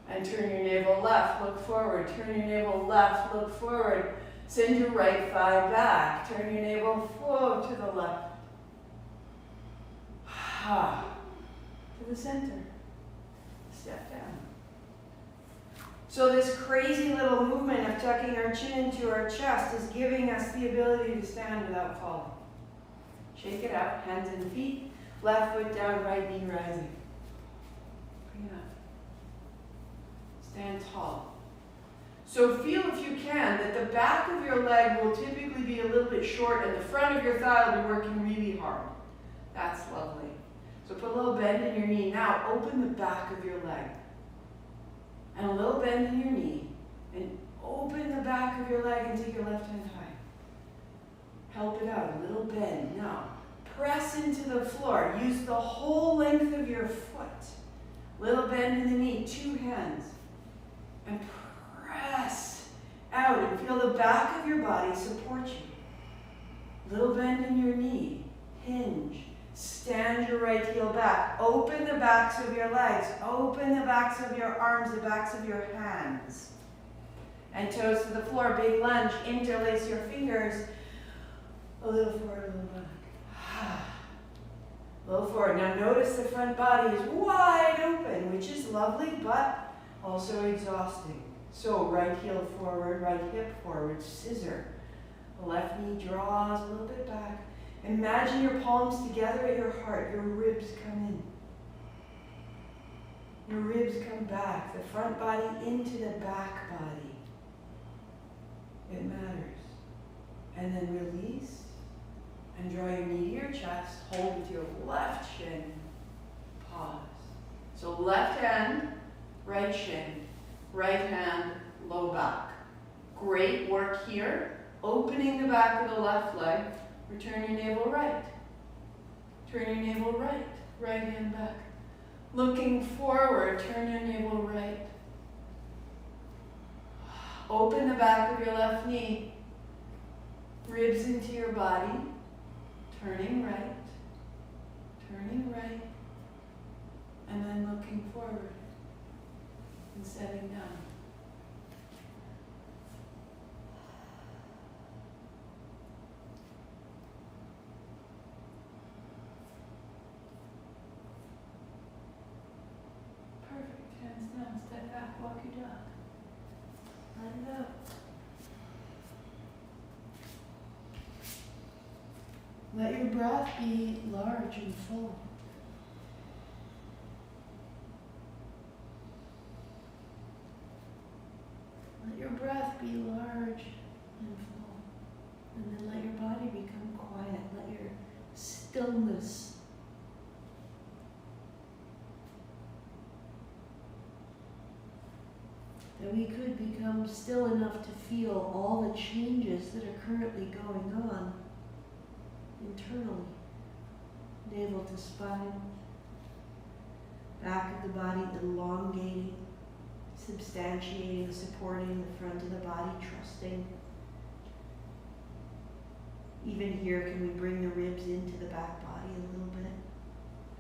And turn your navel left, look forward. Turn your navel left, look forward. Send your right thigh back. Turn your navel forward to the left. To the center. Step down. So this crazy little movement of tucking our chin into our chest is giving us the ability to stand without falling. Shake it out, hands and feet. Left foot down, right knee rising. Bring it up. Stand tall. So feel, if you can, that the back of your leg will typically be a little bit short and the front of your thigh will be working really hard. That's lovely. So put a little bend in your knee. Now open the back of your leg. And a little bend in your knee. And open the back of your leg and take your left hand high. Help it out, a little bend. Now press into the floor. Use the whole length of your foot. Little bend in the knee, 2 hands. And press out and feel the back of your body support you. Little bend in your knee. Hinge. Stand your right heel back. Open the backs of your legs. Open the backs of your arms, the backs of your hands. And toes to the floor. Big lunge. Interlace your fingers. A little forward, a little back. A little forward. Now notice the front body is wide open, which is lovely, but also exhausting. So right heel forward, right hip forward, scissor. The left knee draws a little bit back. Imagine your palms together at your heart. Your ribs come in. Your ribs come back. The front body into the back body. It matters. And then release. And draw your knee to your chest. Hold with your left shin. Pause. So left hand, right shin. Right hand, low back. Great work here. Opening the back of the left leg. Return your navel right. Turn your navel right. Right hand back. Looking forward, turn your navel right. Open the back of your left knee. Ribs into your body. Turning right. Turning right. And then looking forward. And setting down. Perfect. Hands down. Step back. Walk your dog. Let it out. Let your breath be large and full. Let your breath be large and full. And then let your body become quiet. Let your stillness that we could become still enough to feel all the changes that are currently going on internally. Navel to spine, back of the body elongating, substantiating, supporting the front of the body, trusting. Even here, can we bring the ribs into the back body a little bit?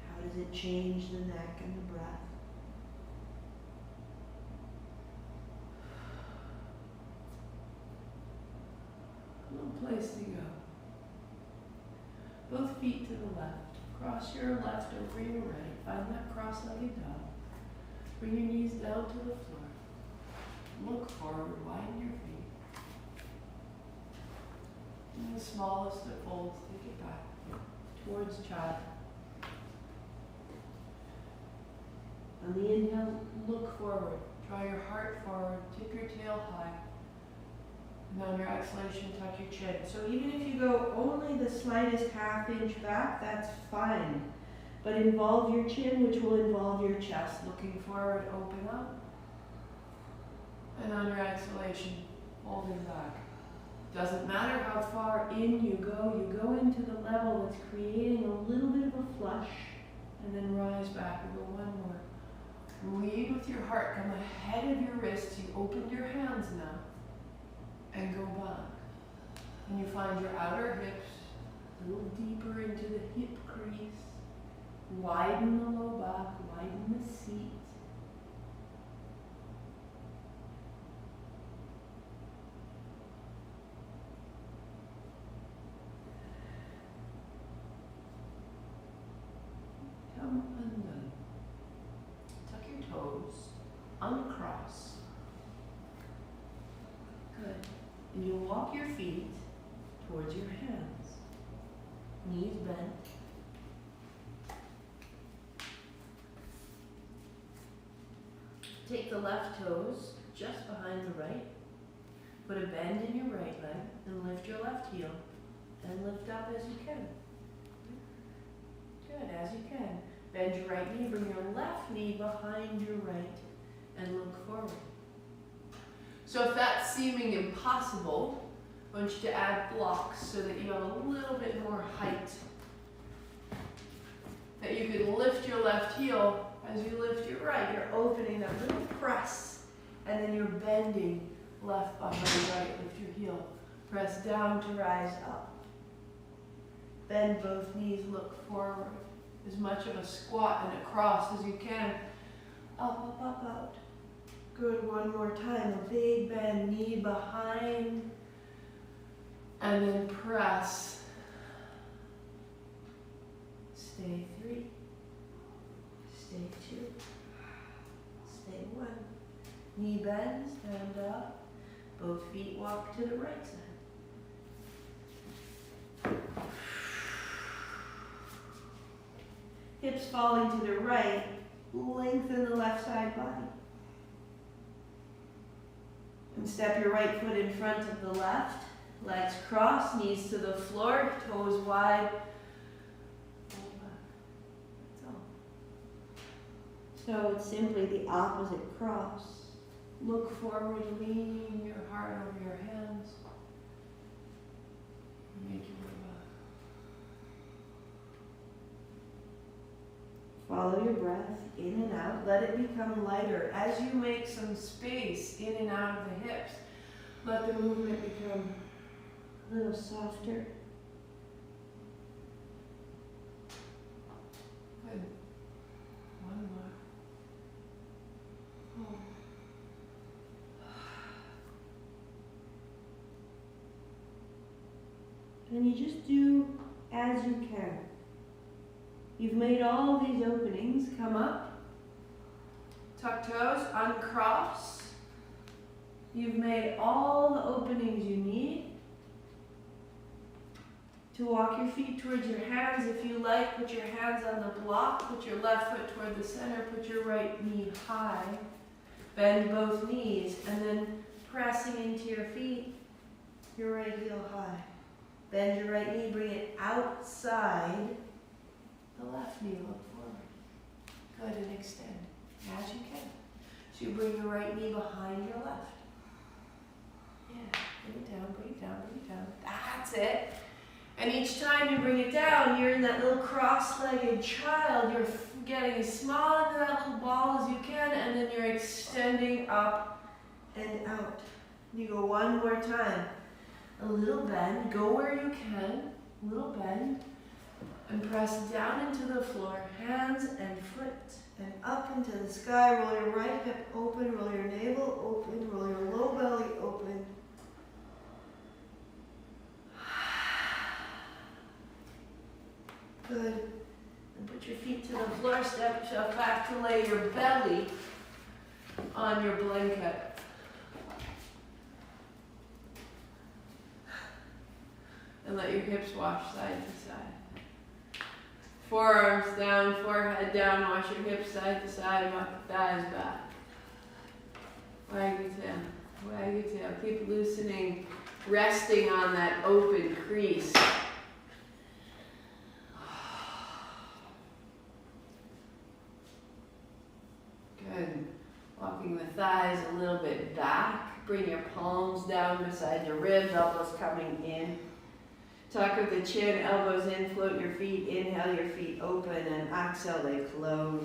How does it change the neck and the breath? A little place to go. Both feet to the left. Cross your left over your right. Find that cross-legged dog. Bring your knees down to the floor. Look forward, widen your feet. And the smallest of folds, take it back towards child. On the inhale, look forward. Draw your heart forward. Tip your tail high. And on your exhalation, tuck your chin. So even if you go only the slightest half inch back, that's fine. But involve your chin, which will involve your chest. Looking forward, open up. And on your exhalation, holding back. Doesn't matter how far in you go into the level that's creating a little bit of a flush, and then rise back. We go one more. Lead with your heart, come ahead of your wrists. You opened your hands now. And go back. And you find your outer hips a little deeper into the hip crease. Widen the low back, widen the seat. Come undone. Tuck your toes, uncross. Good. And you'll walk your feet towards your hands. Knees bent. Take the left toes just behind the right. Put a bend in your right leg and lift your left heel. And lift up as you can. Good, as you can. Bend your right knee, bring your left knee behind your right and look forward. So if that's seeming impossible, I want you to add blocks so that you have a little bit more height. That you could lift your left heel as you lift your right. You're opening that little press, and then you're bending left behind right, lift your heel. Press down to rise up. Bend both knees, look forward. As much of a squat and a cross as you can. Up, up, up, out. Good, one more time. A big bend, knee behind. And then press. Stay 3. Stay 2. Stay 1. Knee bend, stand up. Both feet walk to the right side. Hips falling to the right. Lengthen the left side body. And step your right foot in front of the left. Legs cross, knees to the floor, toes wide. That's all. So it's simply the opposite cross. Look forward, lean your heart over your hands. Make your way back. Follow your breath in and out. Let it become lighter. As you make some space in and out of the hips, let the movement become a little softer. Good. One more. Hold. And you just do as you can. You've made all these openings. Come up. Tuck toes, uncross. You've made all the openings you need. To walk your feet towards your hands if you like. Put your hands on the block. Put your left foot toward the center. Put your right knee high. Bend both knees. And then pressing into your feet, your right heel high. Bend your right knee. Bring it outside the left knee. Look forward. Good, and extend as you can. So you bring your right knee behind your left. Yeah, bring it down, bring it down, bring it down. That's it. And each time you bring it down, you're in that little cross-legged child. You're getting as small into that little ball as you can, and then you're extending up and out. You go one more time. A little bend. Go where you can. A little bend. And press down into the floor. Hands and foot. And up into the sky. Roll your right hip open. Roll your navel open. Roll your low belly open. Good. And put your feet to the floor. Step yourself back to lay your belly on your blanket. And let your hips wash side to side. Forearms down, forehead down. Wash your hips side to side. Walk the thighs back. Wag your tail. Wag your tail. Keep loosening, resting on that open crease. Good. Walking the thighs a little bit back. Bring your palms down beside your ribs, elbows coming in. Tuck with the chin, elbows in, float your feet. Inhale, your feet open, and exhale, they close.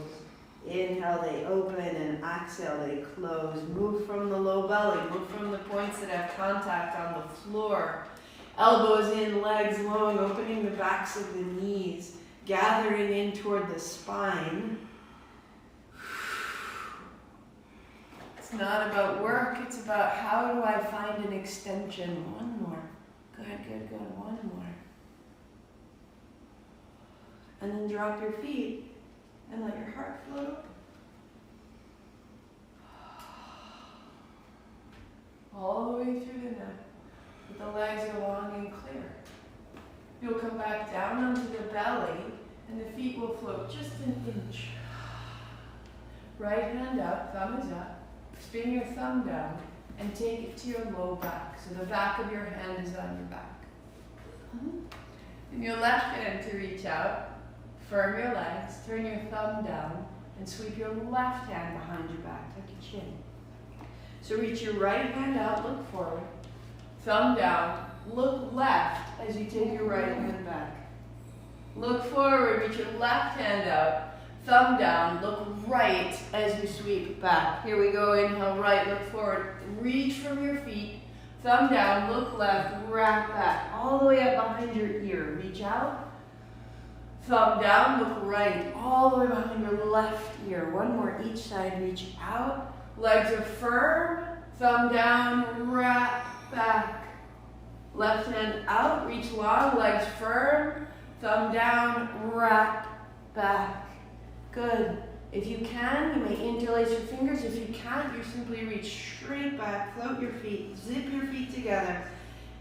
Inhale, they open, and exhale, they close. Move from the low belly. Move from the points that have contact on the floor. Elbows in, legs long, opening the backs of the knees. Gathering in toward the spine. It's not about work, it's about how do I find an extension. One more. Good, good, good. One more. And then drop your feet and let your heart float open. All the way through the neck. But the legs are long and clear. You'll come back down onto the belly and the feet will float just an inch. Right hand up, thumb is up. Spin your thumb down and take it to your low back. So the back of your hand is on your back. And your left hand to reach out. Firm your legs. Turn your thumb down and sweep your left hand behind your back, like your chin. So reach your right hand out, look forward. Thumb down. Look left as you take your right hand back. Look forward, reach your left hand out. Thumb down, look right as you sweep back. Here we go, inhale right, look forward. Reach from your feet. Thumb down, look left, wrap back. All the way up behind your ear. Reach out. Thumb down, look right. All the way behind your left ear. One more each side, reach out. Legs are firm. Thumb down, wrap back. Left hand out, reach long, legs firm. Thumb down, wrap back. Good. If you can, you may interlace your fingers. If you can't, you simply reach straight back, float your feet, zip your feet together.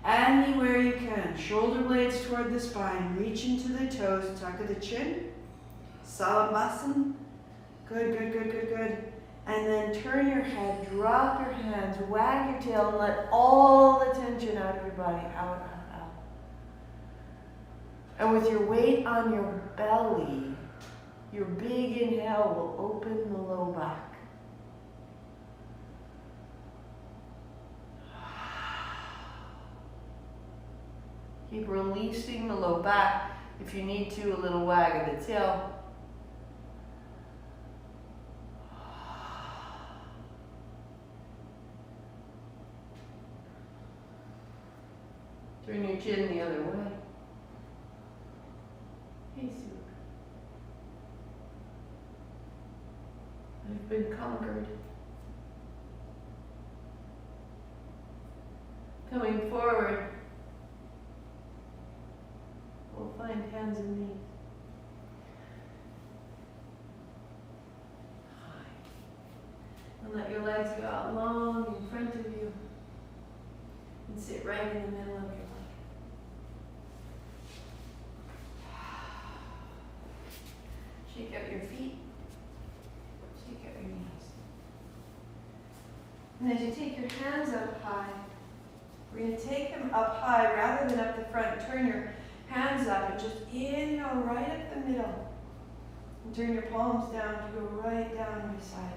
Anywhere you can. Shoulder blades toward the spine. Reach into the toes, tuck of the chin. Salabhasana. Good, good, good, good, good. And then turn your head, drop your hands, wag your tail, and let all the tension out of your body. Out, out, out. And with your weight on your belly, your big inhale will open the low back. Keep releasing the low back. If you need to, a little wag of the tail. Turn your chin the other way. Hey, Sue. I've been conquered. Coming forward, we'll find hands and knees. And let your legs go out long in front of you. And sit right in the middle of your body. Shake out your feet. Shake out your knees. And as you take your hands up high, we're going to take them up high rather than up the front. Turn your hands up and just inhale right up the middle. And turn your palms down to go right down beside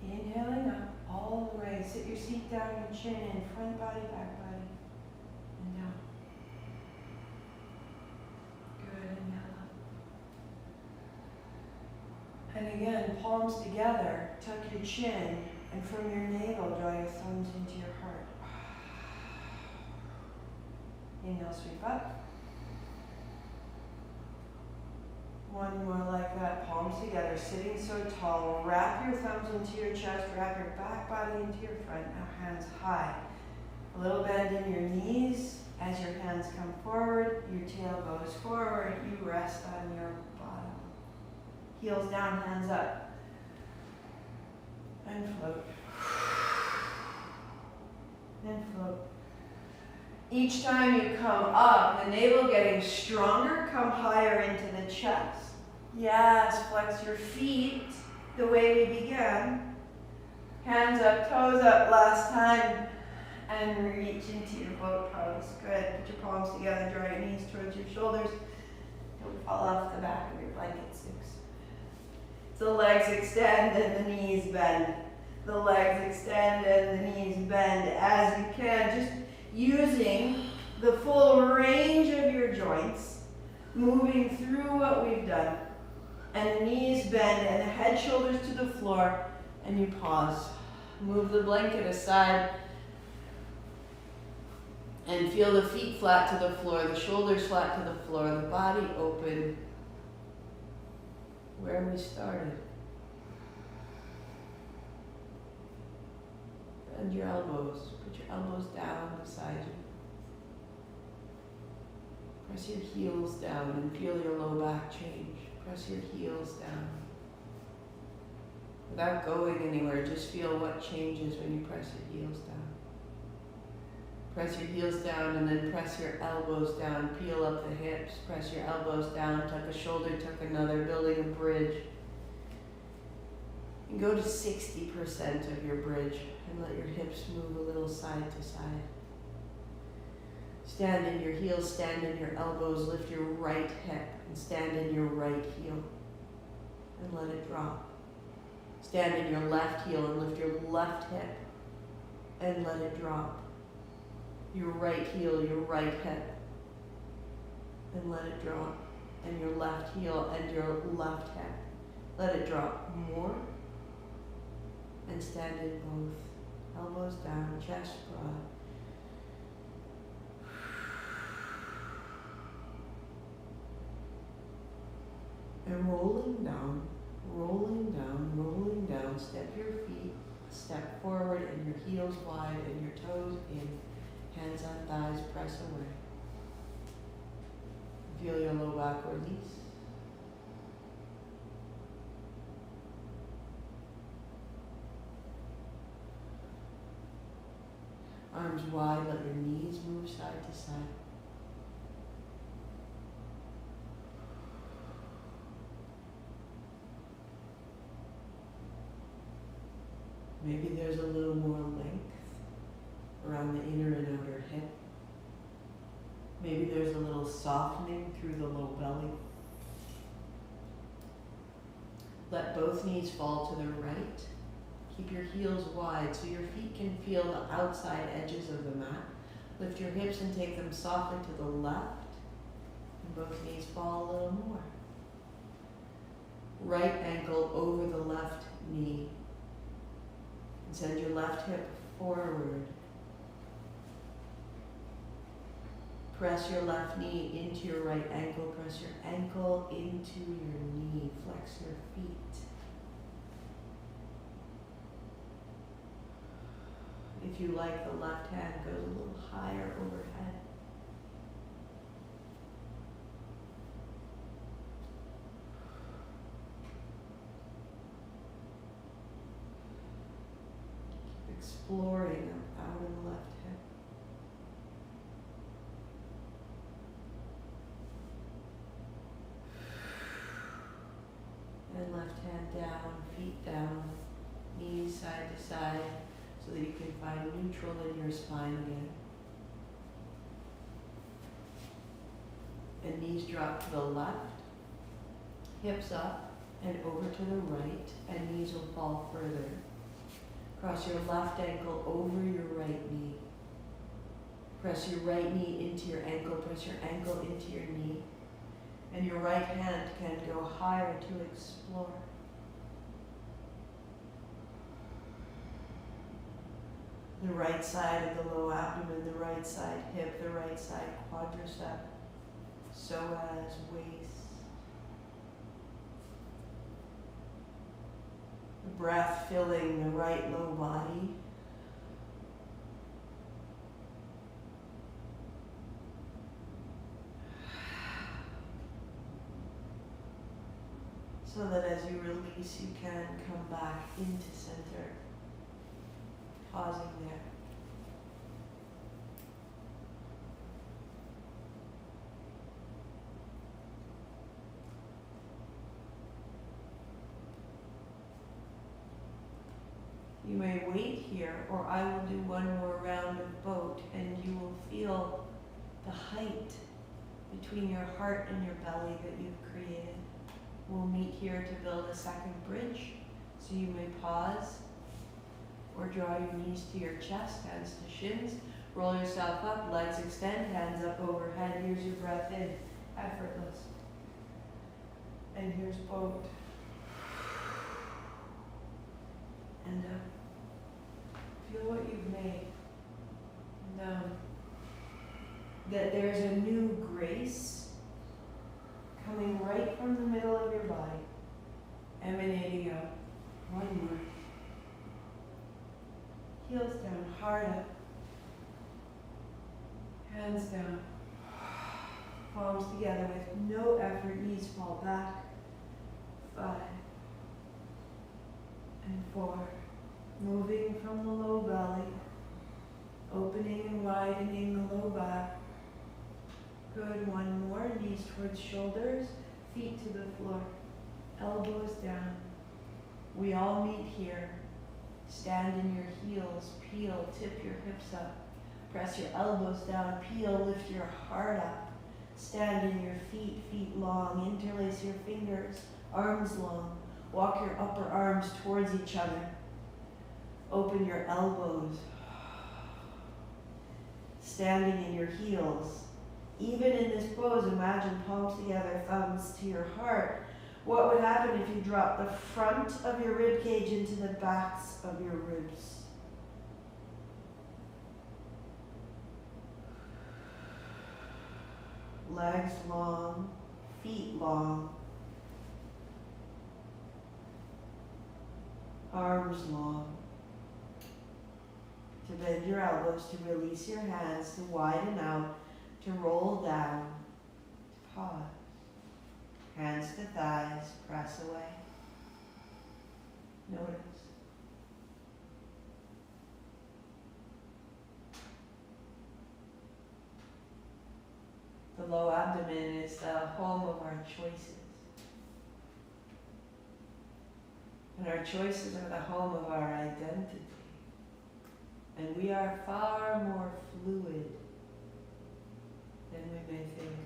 you. Inhaling up all the way. Sit your seat down, your chin in, front body, back body, and down. Good, inhale up. And again, palms together, tuck your chin, and from your navel, draw your thumbs into your heart. Inhale, sweep up. One more like that, palms together, sitting so tall. Wrap your thumbs into your chest, wrap your back body into your front. Now hands high. A little bend in your knees. As your hands come forward, your tail goes forward. You rest on your bottom. Heels down, hands up. And float. And float. Each time you come up, the navel getting stronger, come higher into the chest. Yes, flex your feet the way we began. Hands up, toes up last time. And reach into your boat pose. Good. Put your palms together, draw your knees towards your shoulders. Don't fall off the back of your blanket six. The legs extend and the knees bend. The legs extend and the knees bend as you can. Just using the full range of your joints, moving through what we've done. And the knees bend and the head, shoulders to the floor, and you pause. Move the blanket aside and feel the feet flat to the floor, the shoulders flat to the floor, the body open where we started. Bend your elbows. Put your elbows down beside you. Press your heels down and feel your low back change. Press your heels down. Without going anywhere, just feel what changes when you press your heels down. Press your heels down and then press your elbows down. Peel up the hips. Press your elbows down. Tuck a shoulder, tuck another, building a bridge. And go to 60% of your bridge and let your hips move a little side to side. Stand in your heels, stand in your elbows, lift your right hip and stand in your right heel and let it drop. Stand in your left heel and lift your left hip and let it drop. Your right heel, your right hip and let it drop. and your left heel and your left hand. Let it drop more. And stand in both. Elbows down, chest broad. And rolling down, rolling down, rolling down. Step your feet, step forward, and your heels wide and your toes in. Hands on thighs, press away. Feel your low back release. Arms wide, let your knees move side to side. Maybe there's a little more length around the inner and outer hip. Maybe there's a little softening through the low belly. Let both knees fall to the right. Keep your heels wide so your feet can feel the outside edges of the mat. Lift your hips and take them softly to the left. And both knees fall a little more. Right ankle over the left knee. And send your left hip forward. Press your left knee into your right ankle. Press your ankle into your knee. Flex your feet. If you like, the left hand goes a little higher overhead. Keep exploring the outer left hip. And left hand down, feet down, knees side to side, so that you can find neutral in your spine again. And knees drop to the left, hips up and over to the right, and knees will fall further. Cross your left ankle over your right knee. Press your right knee into your ankle, press your ankle into your knee. And your right hand can go higher to explore. The right side of the low abdomen, the right side hip, the right side quadricep, psoas, waist. The breath filling the right low body. So that as you release, you can come back into center. Pausing there. You may wait here, or I will do one more round of boat, and you will feel the height between your heart and your belly that you've created. We'll meet here to build a second bridge, so you may pause or draw your knees to your chest, hands to shins. Roll yourself up, legs extend, hands up overhead. Here's your breath in, effortless. And here's boat. And feel what you've made. And that there's a new grace coming right from the middle of your body, emanating out. One more. Heels down, heart up. Hands down. Palms together with no effort, knees fall back. 5 and 4. Moving from the low belly, opening and widening the low back. Good, one more, knees towards shoulders, feet to the floor, elbows down. We all meet here. Stand in your heels, peel, tip your hips up. Press your elbows down, peel, lift your heart up. Stand in your feet, feet long, interlace your fingers, arms long. Walk your upper arms towards each other. Open your elbows. Standing in your heels, even in this pose, imagine palms together, thumbs to your heart. What would happen if you drop the front of your rib cage into the backs of your ribs? Legs long, feet long, arms long. To bend your elbows, to release your hands, to widen out, to roll down, to pause. Hands to thighs, press away. Notice. The low abdomen is the home of our choices. And our choices are the home of our identity. And we are far more fluid than we may think.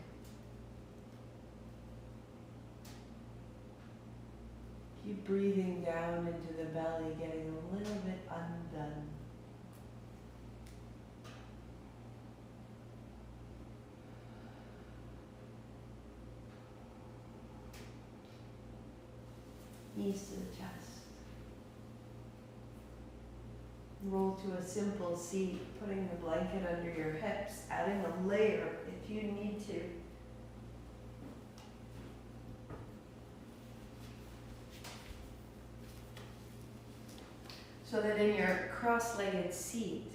Keep breathing down into the belly, getting a little bit undone. Knees to the chest. Roll to a simple seat, putting the blanket under your hips, adding a layer if you need to. So that in your cross-legged seat,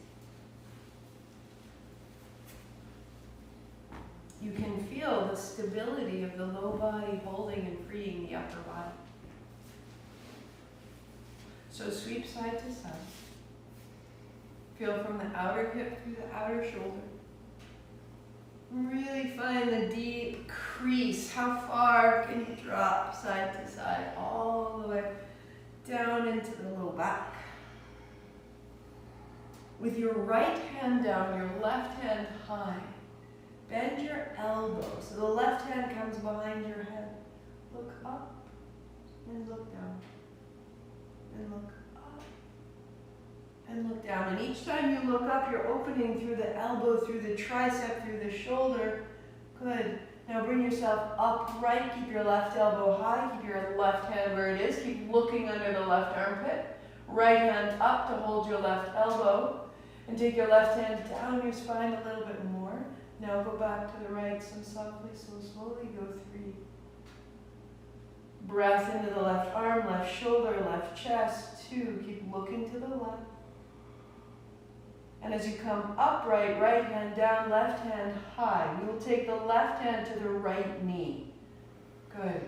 you can feel the stability of the low body holding and freeing the upper body. So sweep side to side. Feel from the outer hip through the outer shoulder. Really find the deep crease. How far can you drop side to side? All the way down into the low back. With your right hand down, your left hand high. Bend your elbow so the left hand comes behind your head. Look up and look down. And look up and look down. And each time you look up, you're opening through the elbow, through the tricep, through the shoulder. Good. Now bring yourself upright. Keep your left elbow high. Keep your left hand where it is. Keep looking under the left armpit. Right hand up to hold your left elbow. And take your left hand down your spine a little bit more. Now go back to the right. So softly, so slowly, go 3. Breath into the left arm, left shoulder, left chest. 2. Keep looking to the left. And as you come upright, right hand down, left hand high. You will take the left hand to the right knee. Good.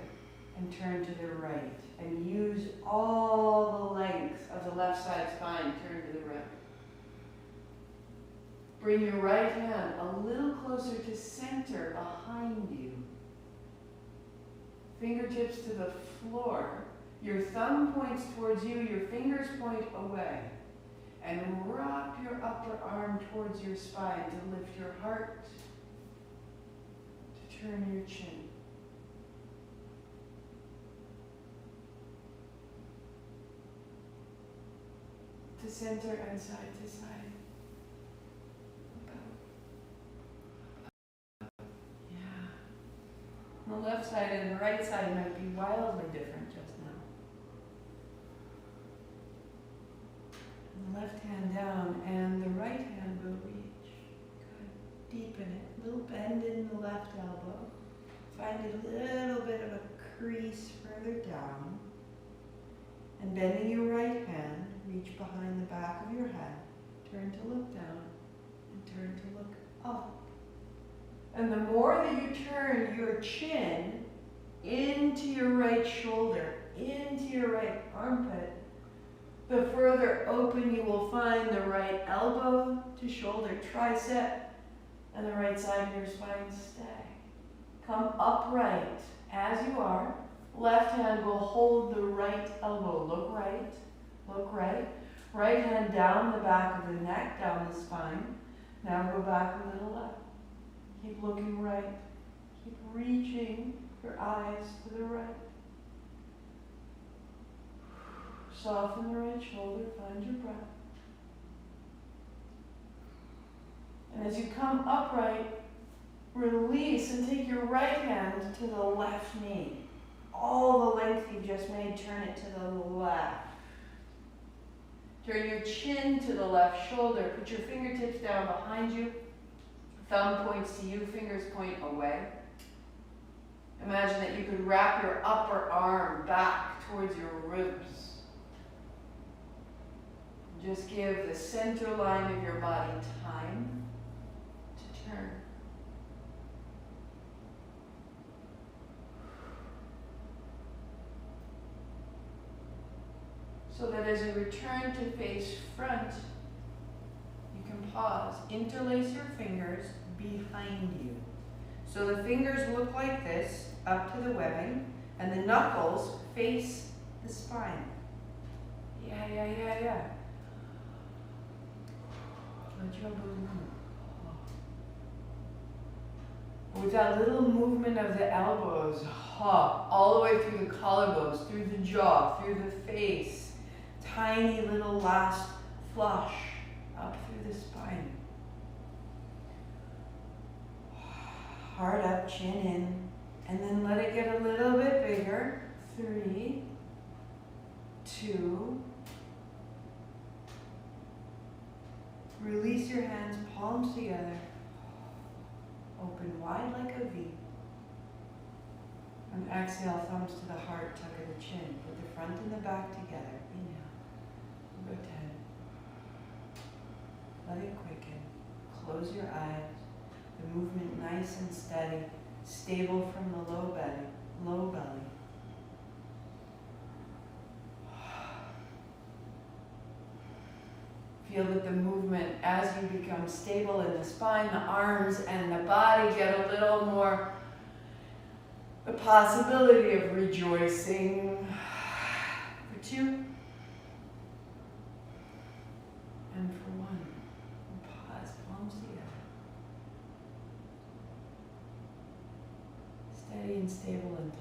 And turn to the right. And use all the length of the left side spine. Turn to the right. Bring your right hand a little closer to center behind you. Fingertips to the floor. Your thumb points towards you, your fingers point away. And rock your upper arm towards your spine to lift your heart, to turn your chin. To center and side to side. The left side and the right side might be wildly different just now. And the left hand down and the right hand will reach. Good. Deepen it. Little bend in the left elbow. Find a little bit of a crease further down. And bending your right hand, reach behind the back of your head. Turn to look down and turn to look up. And the more that you turn your chin into your right shoulder, into your right armpit, the further open you will find the right elbow to shoulder tricep and the right side of your spine stay. Come upright as you are. Left hand will hold the right elbow. Look right, look right. Right hand down the back of the neck, down the spine. Now go back a little left. Keep looking right. Keep reaching your eyes to the right. Soften the right shoulder, find your breath. And as you come upright, Release and take your right hand to the left knee. All the length you've just made, turn it to the left. Turn your chin to the left shoulder. Put your fingertips down behind you. Thumb points to you, fingers point away. Imagine that you could wrap your upper arm back towards your ribs. Just give the center line of your body time to turn. So that as you return to face front, you can pause. Interlace your fingers behind you. So the fingers look like this, up to the webbing, and the knuckles face the spine. Yeah. Let your belly move. With that little movement of the elbows, all the way through the collarbones, through the jaw, through the face. Tiny little last flush up through the spine. Heart up, chin in, and then let it get a little bit bigger. 3, 2. Release your hands, palms together. Open wide like a V. And exhale, thumbs to the heart, tuck of the chin. Put the front and the back together. Inhale. Go 10. Let it quicken. Close your eyes. The movement nice and steady. Stable from the low belly. Feel that the movement, as you become stable in the spine, the arms and the body get a little more the possibility of rejoicing. For 2. And for 1. Pause, palms together. Steady and stable and tall.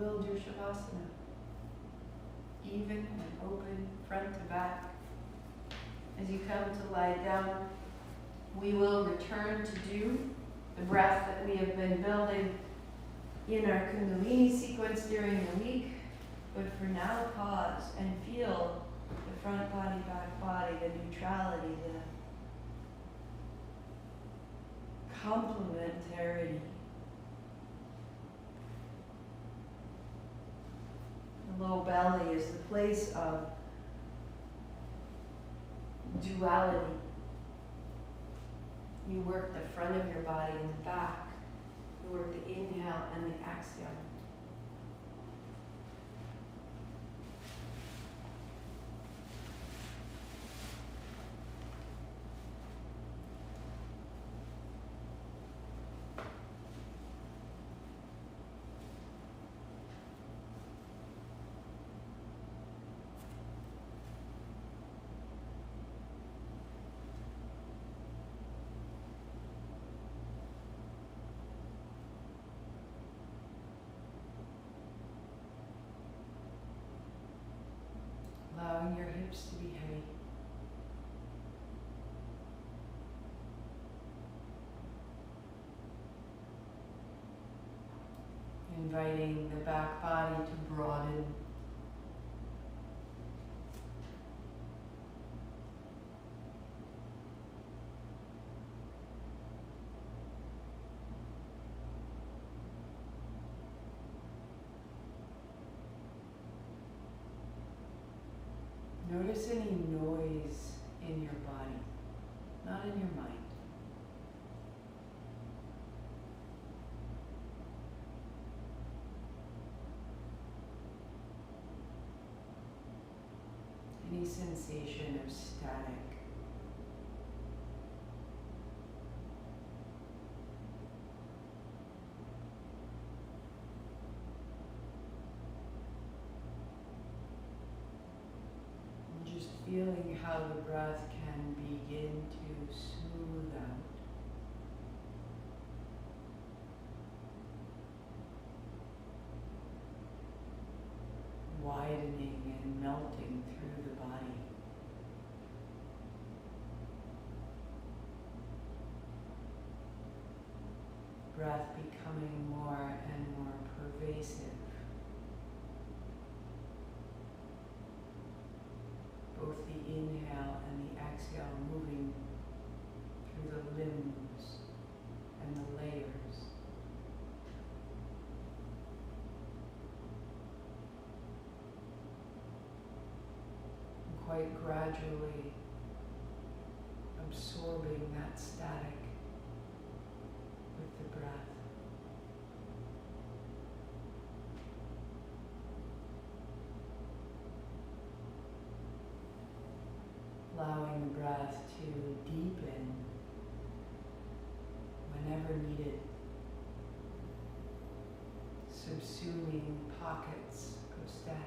Build your Shavasana. Even and open, front to back. As you come to lie down, we will return to do the breath that we have been building in our Kundalini sequence during the week. But for now, pause and feel the front body, back body, the neutrality, the complementarity. The low belly is the place of duality. You work the front of your body and the back. You work the inhale and the exhale. Allowing your hips to be heavy. Inviting the back body to broaden. Notice any noise in your body, not in your mind. Any sensation of static. feeling how the breath can begin to smooth out. Widening and melting through the body. Breath becoming more and more pervasive. Both the inhale and the exhale moving through the limbs and the layers. And quite gradually absorbing that static with the breath. Allowing the breath to deepen whenever needed, subsuming pockets of static.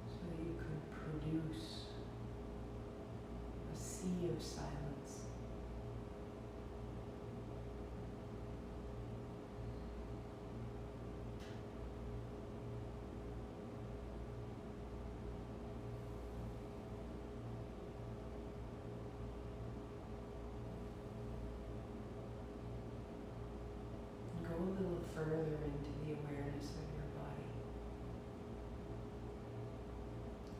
So that you could produce a sea of silence. Go a little further into the awareness of your body.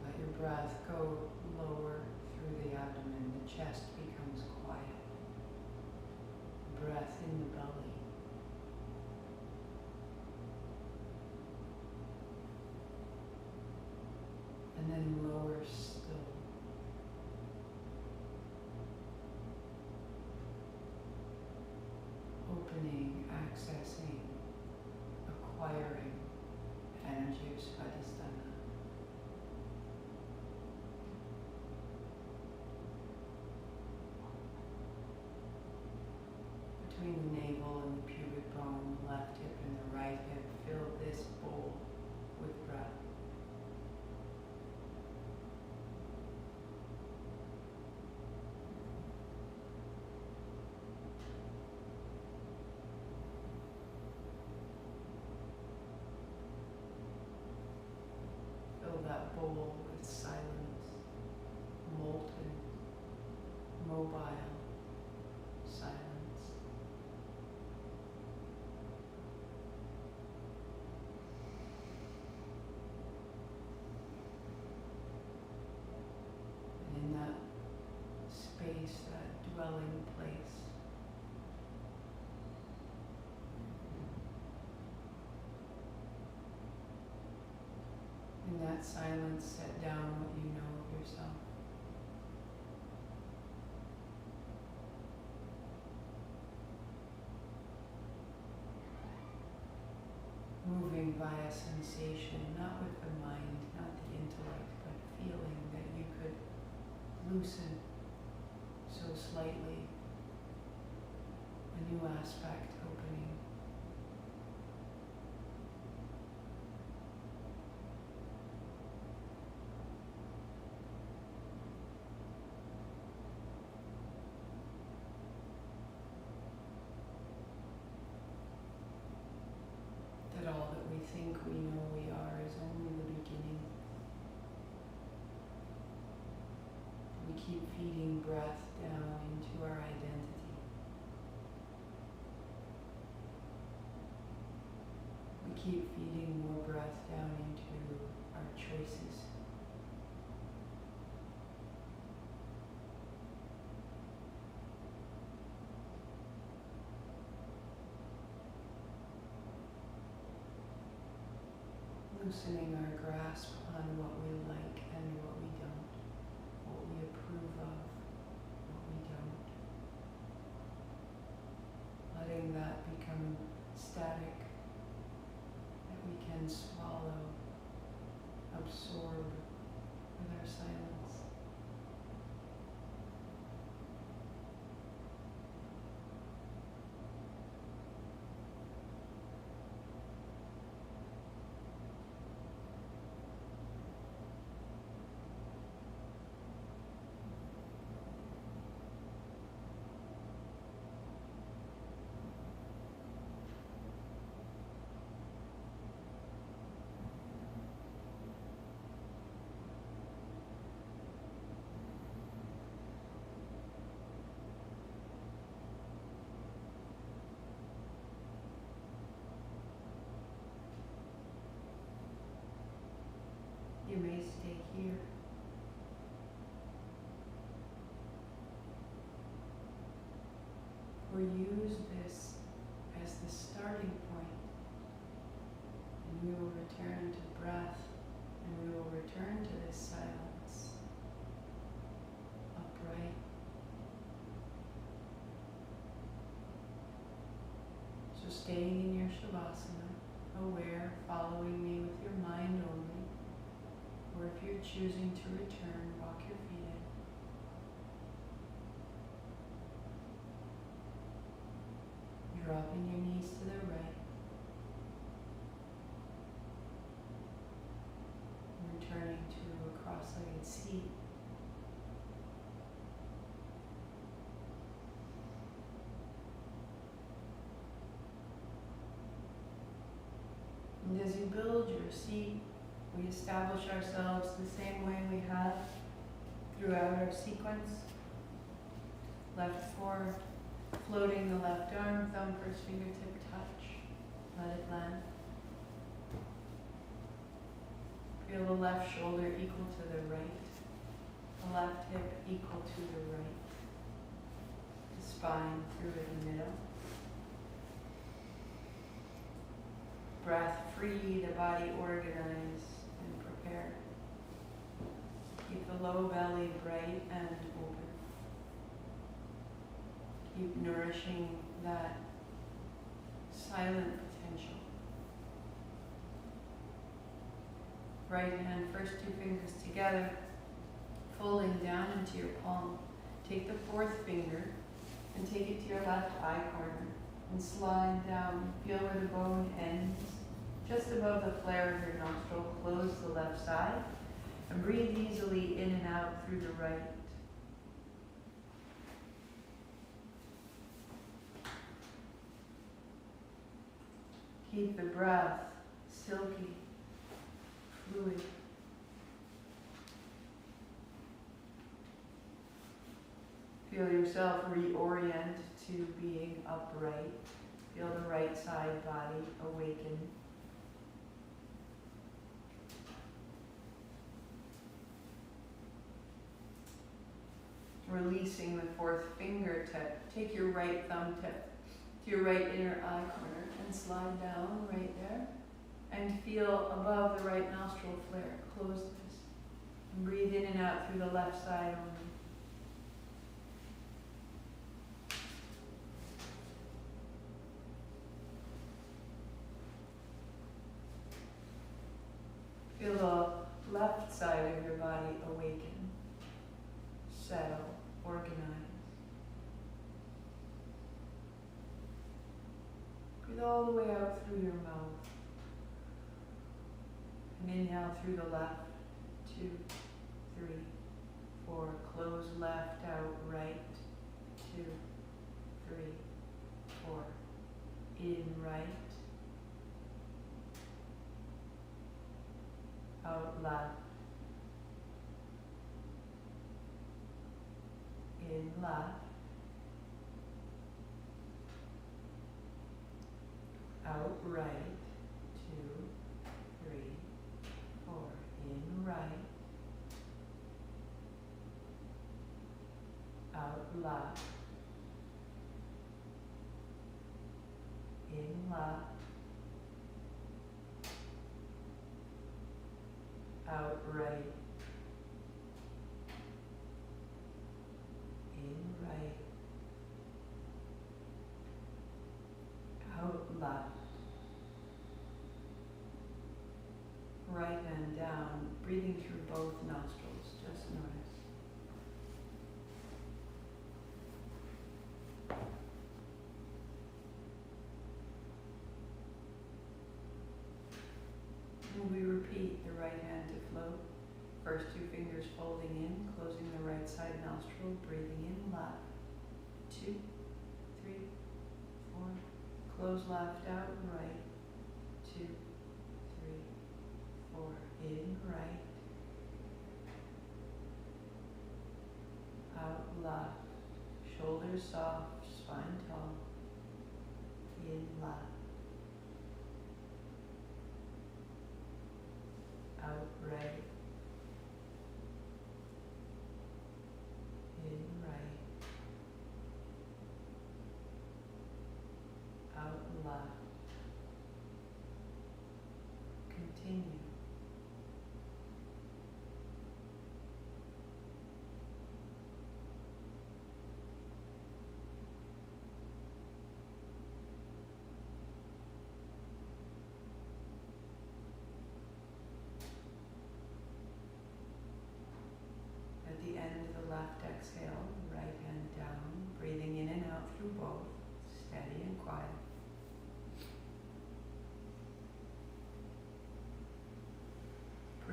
Let your breath go lower through the abdomen. The chest becomes quiet. Breath in the belly. And then lower still. Opening, accessing, acquiring energy of Svadhistana. Between the navel and the pubic bone, the left hip and the right hip, fill this bowl with breath. Fill that bowl with silence, molten, mobile silence. And in that space, that dwelling place, in that silence, set down what you know of yourself. Moving via sensation, not with the mind, not the intellect, but feeling that you could loosen so slightly, a new aspect opening. That all that we think we know we are is only the beginning. We keep feeding breath down into our identity. We keep feeding more breath down into our choices. Loosening our grasp on what we like and what we don't, what we approve of, what we don't. Letting that become static, that we can swallow, absorb with our silence. here. Or use this as the starting point, and we will return to breath, and we will return to this silence, upright. So staying in your Shavasana, aware, following me with your mind only, or if you're choosing to return, walk your feet in. Dropping your knees to the right. Returning to a cross-legged seat. And as you build your seat, we establish ourselves the same way we have throughout our sequence. Left forearm floating the left arm, thumb first fingertip touch, let it land. Feel the left shoulder equal to the right, the left hip equal to the right, the spine through the middle. Breath free, the body organized and prepared. Keep the low belly bright and open. Keep nourishing that silent potential. Right hand, first two fingers together, folding down into your palm. Take the fourth finger and take it to your left eye corner and slide down. Feel where the bone ends, just above the flare of your nostril. Close the left side and breathe easily in and out through the right. Keep the breath silky, fluid. Feel yourself reorient to being upright. Feel the right side body awaken. Releasing the fourth fingertip. Take your right thumb tip to your right inner eye corner and slide down right there. And feel above the right nostril flare. Close this. And breathe in and out through the left side only. Feel the left side of your body awaken, settle, organize. Breathe all the way out through your mouth. And inhale through the left. 2, 3, 4. Close left out, right. 2, 3, 4. In right. Out left. In left. Out right. 2, 3, 4. In right. Out left. In left. Out right. In right. Out left. Right hand down, breathing through both nostrils, just notice. And we repeat the right hand to float. First two fingers folding in, closing the right side nostril, breathing in left. 2, 3, 4. Close left out, right. 2, 3, 4. In right. Out left. Shoulders soft, spine tall. In left. Out right.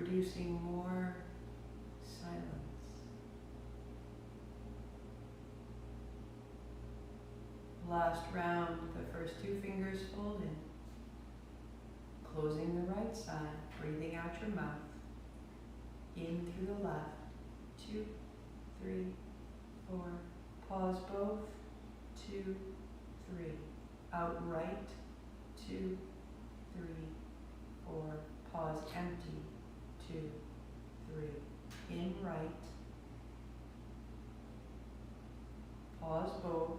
producing more silence. Last round, the first two fingers fold in. Closing the right side, breathing out your mouth. In through the left. 2, 3, 4. Pause both. 2, 3. Out right. 2, 3, 4. Pause empty. 2, 3. In right. Pause both.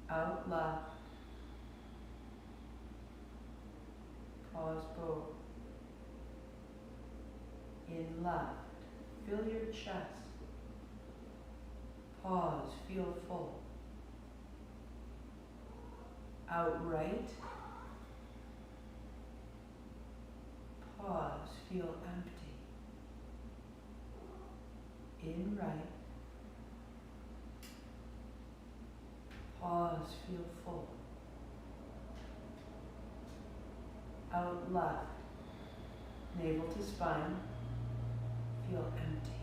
Out left. Pause both. In left. Fill your chest. Pause, feel full. Out right. Pause, feel empty. In right. Pause, feel full. Out left. Navel to spine. Feel empty.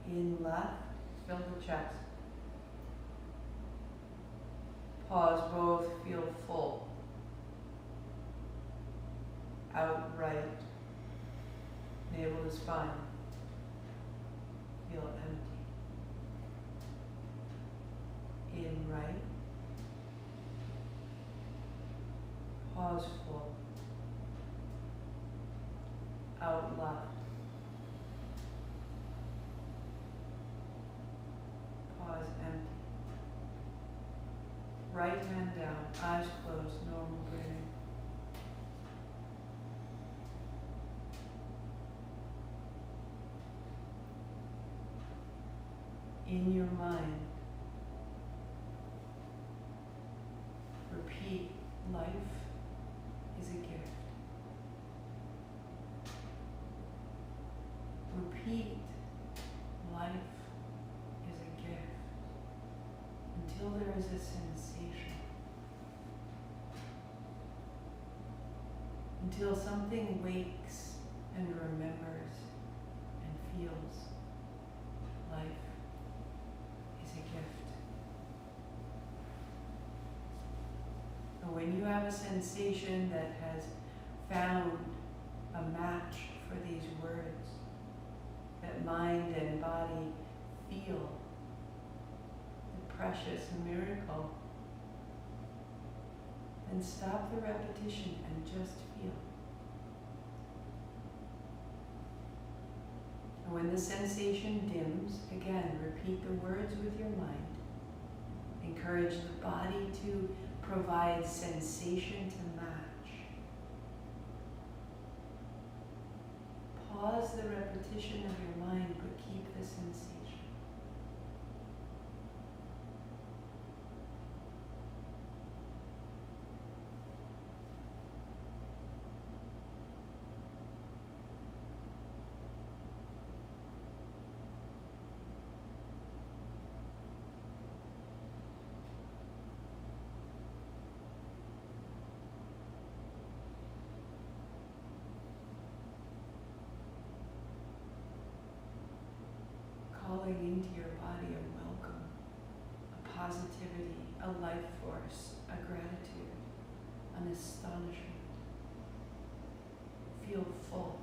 In left, fill the chest. Pause both, feel full. Out right. Navel to spine. Feel empty. In right. Pause full. Out left. Pause empty. Right hand down, eyes closed, normal breathing. In your mind, repeat, life is a gift. Repeat, life is a gift, until there is a sensation. Until something wakes and remembers and feels life is a gift. And when you have a sensation that has found a match for these words, that mind and body feel the precious miracle, then stop the repetition and just feel. And when the sensation dims, again, repeat the words with your mind. Encourage the body to provide sensation to match. Pause the repetition of your mind, but keep the sensation. Calling into your body a welcome, a positivity, a life force, a gratitude, an astonishment. Feel full.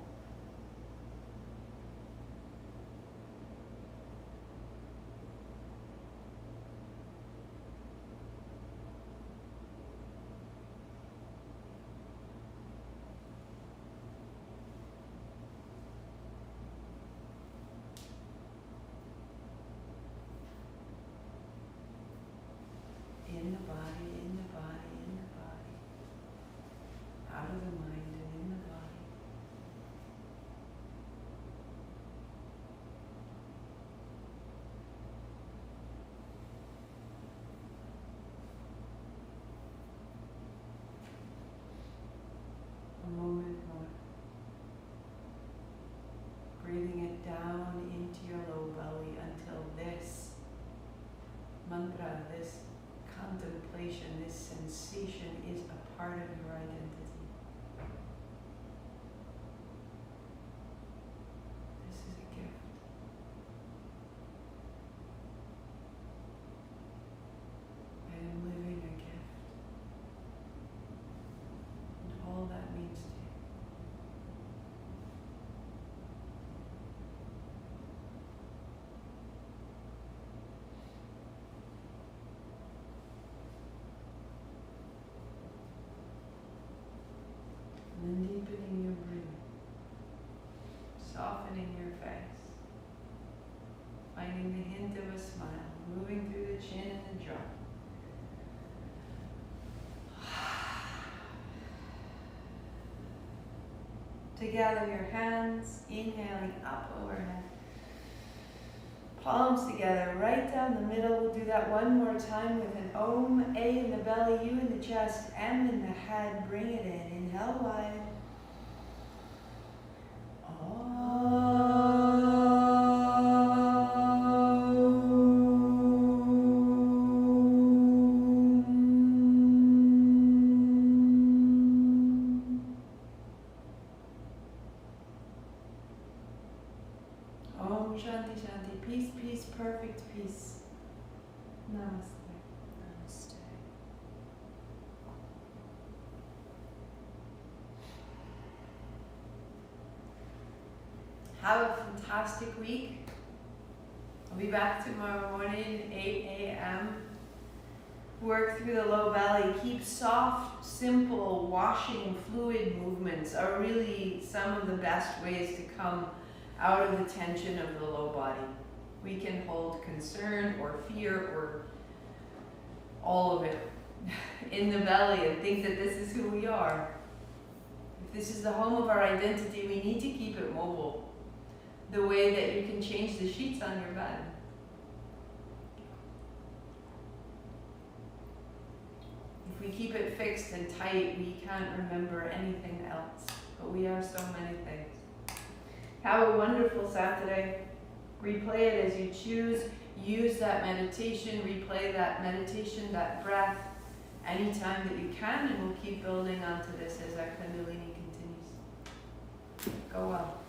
In the body, in the body, in the body. Out of the mind and in the body. A moment more. Breathing it down into your low belly until this mantra, this contemplation, this this sensation is a part of your identity. This is a gift. I am living a gift. And all that means to you. And then deepening your breathing, softening your face, finding the hint of a smile, moving through the chin and the jaw. To gather your hands, inhaling up overhead. Palms together, right down the middle. We'll do that one more time with an Om, A in the belly, U in the chest, M in the head. Bring it in. Inhale wide. Om Shanti Shanti. Peace, peace, perfect peace. Namaste. Namaste. Have a fantastic week. I'll be back tomorrow morning, 8 a.m. Work through the low belly. Keep soft, simple, washing fluid movements are really some of the best ways to come out of the tension of the low body. We can hold concern or fear or all of it in the belly and think that this is who we are. If this is the home of our identity, we need to keep it mobile. The way that you can change the sheets on your bed. If we keep it fixed and tight, we can't remember anything else. But we are so many things. Have a wonderful Saturday. Replay it as you choose. Use that meditation, replay that meditation, that breath, anytime that you can, and we'll keep building onto this as our Kundalini continues. Go well.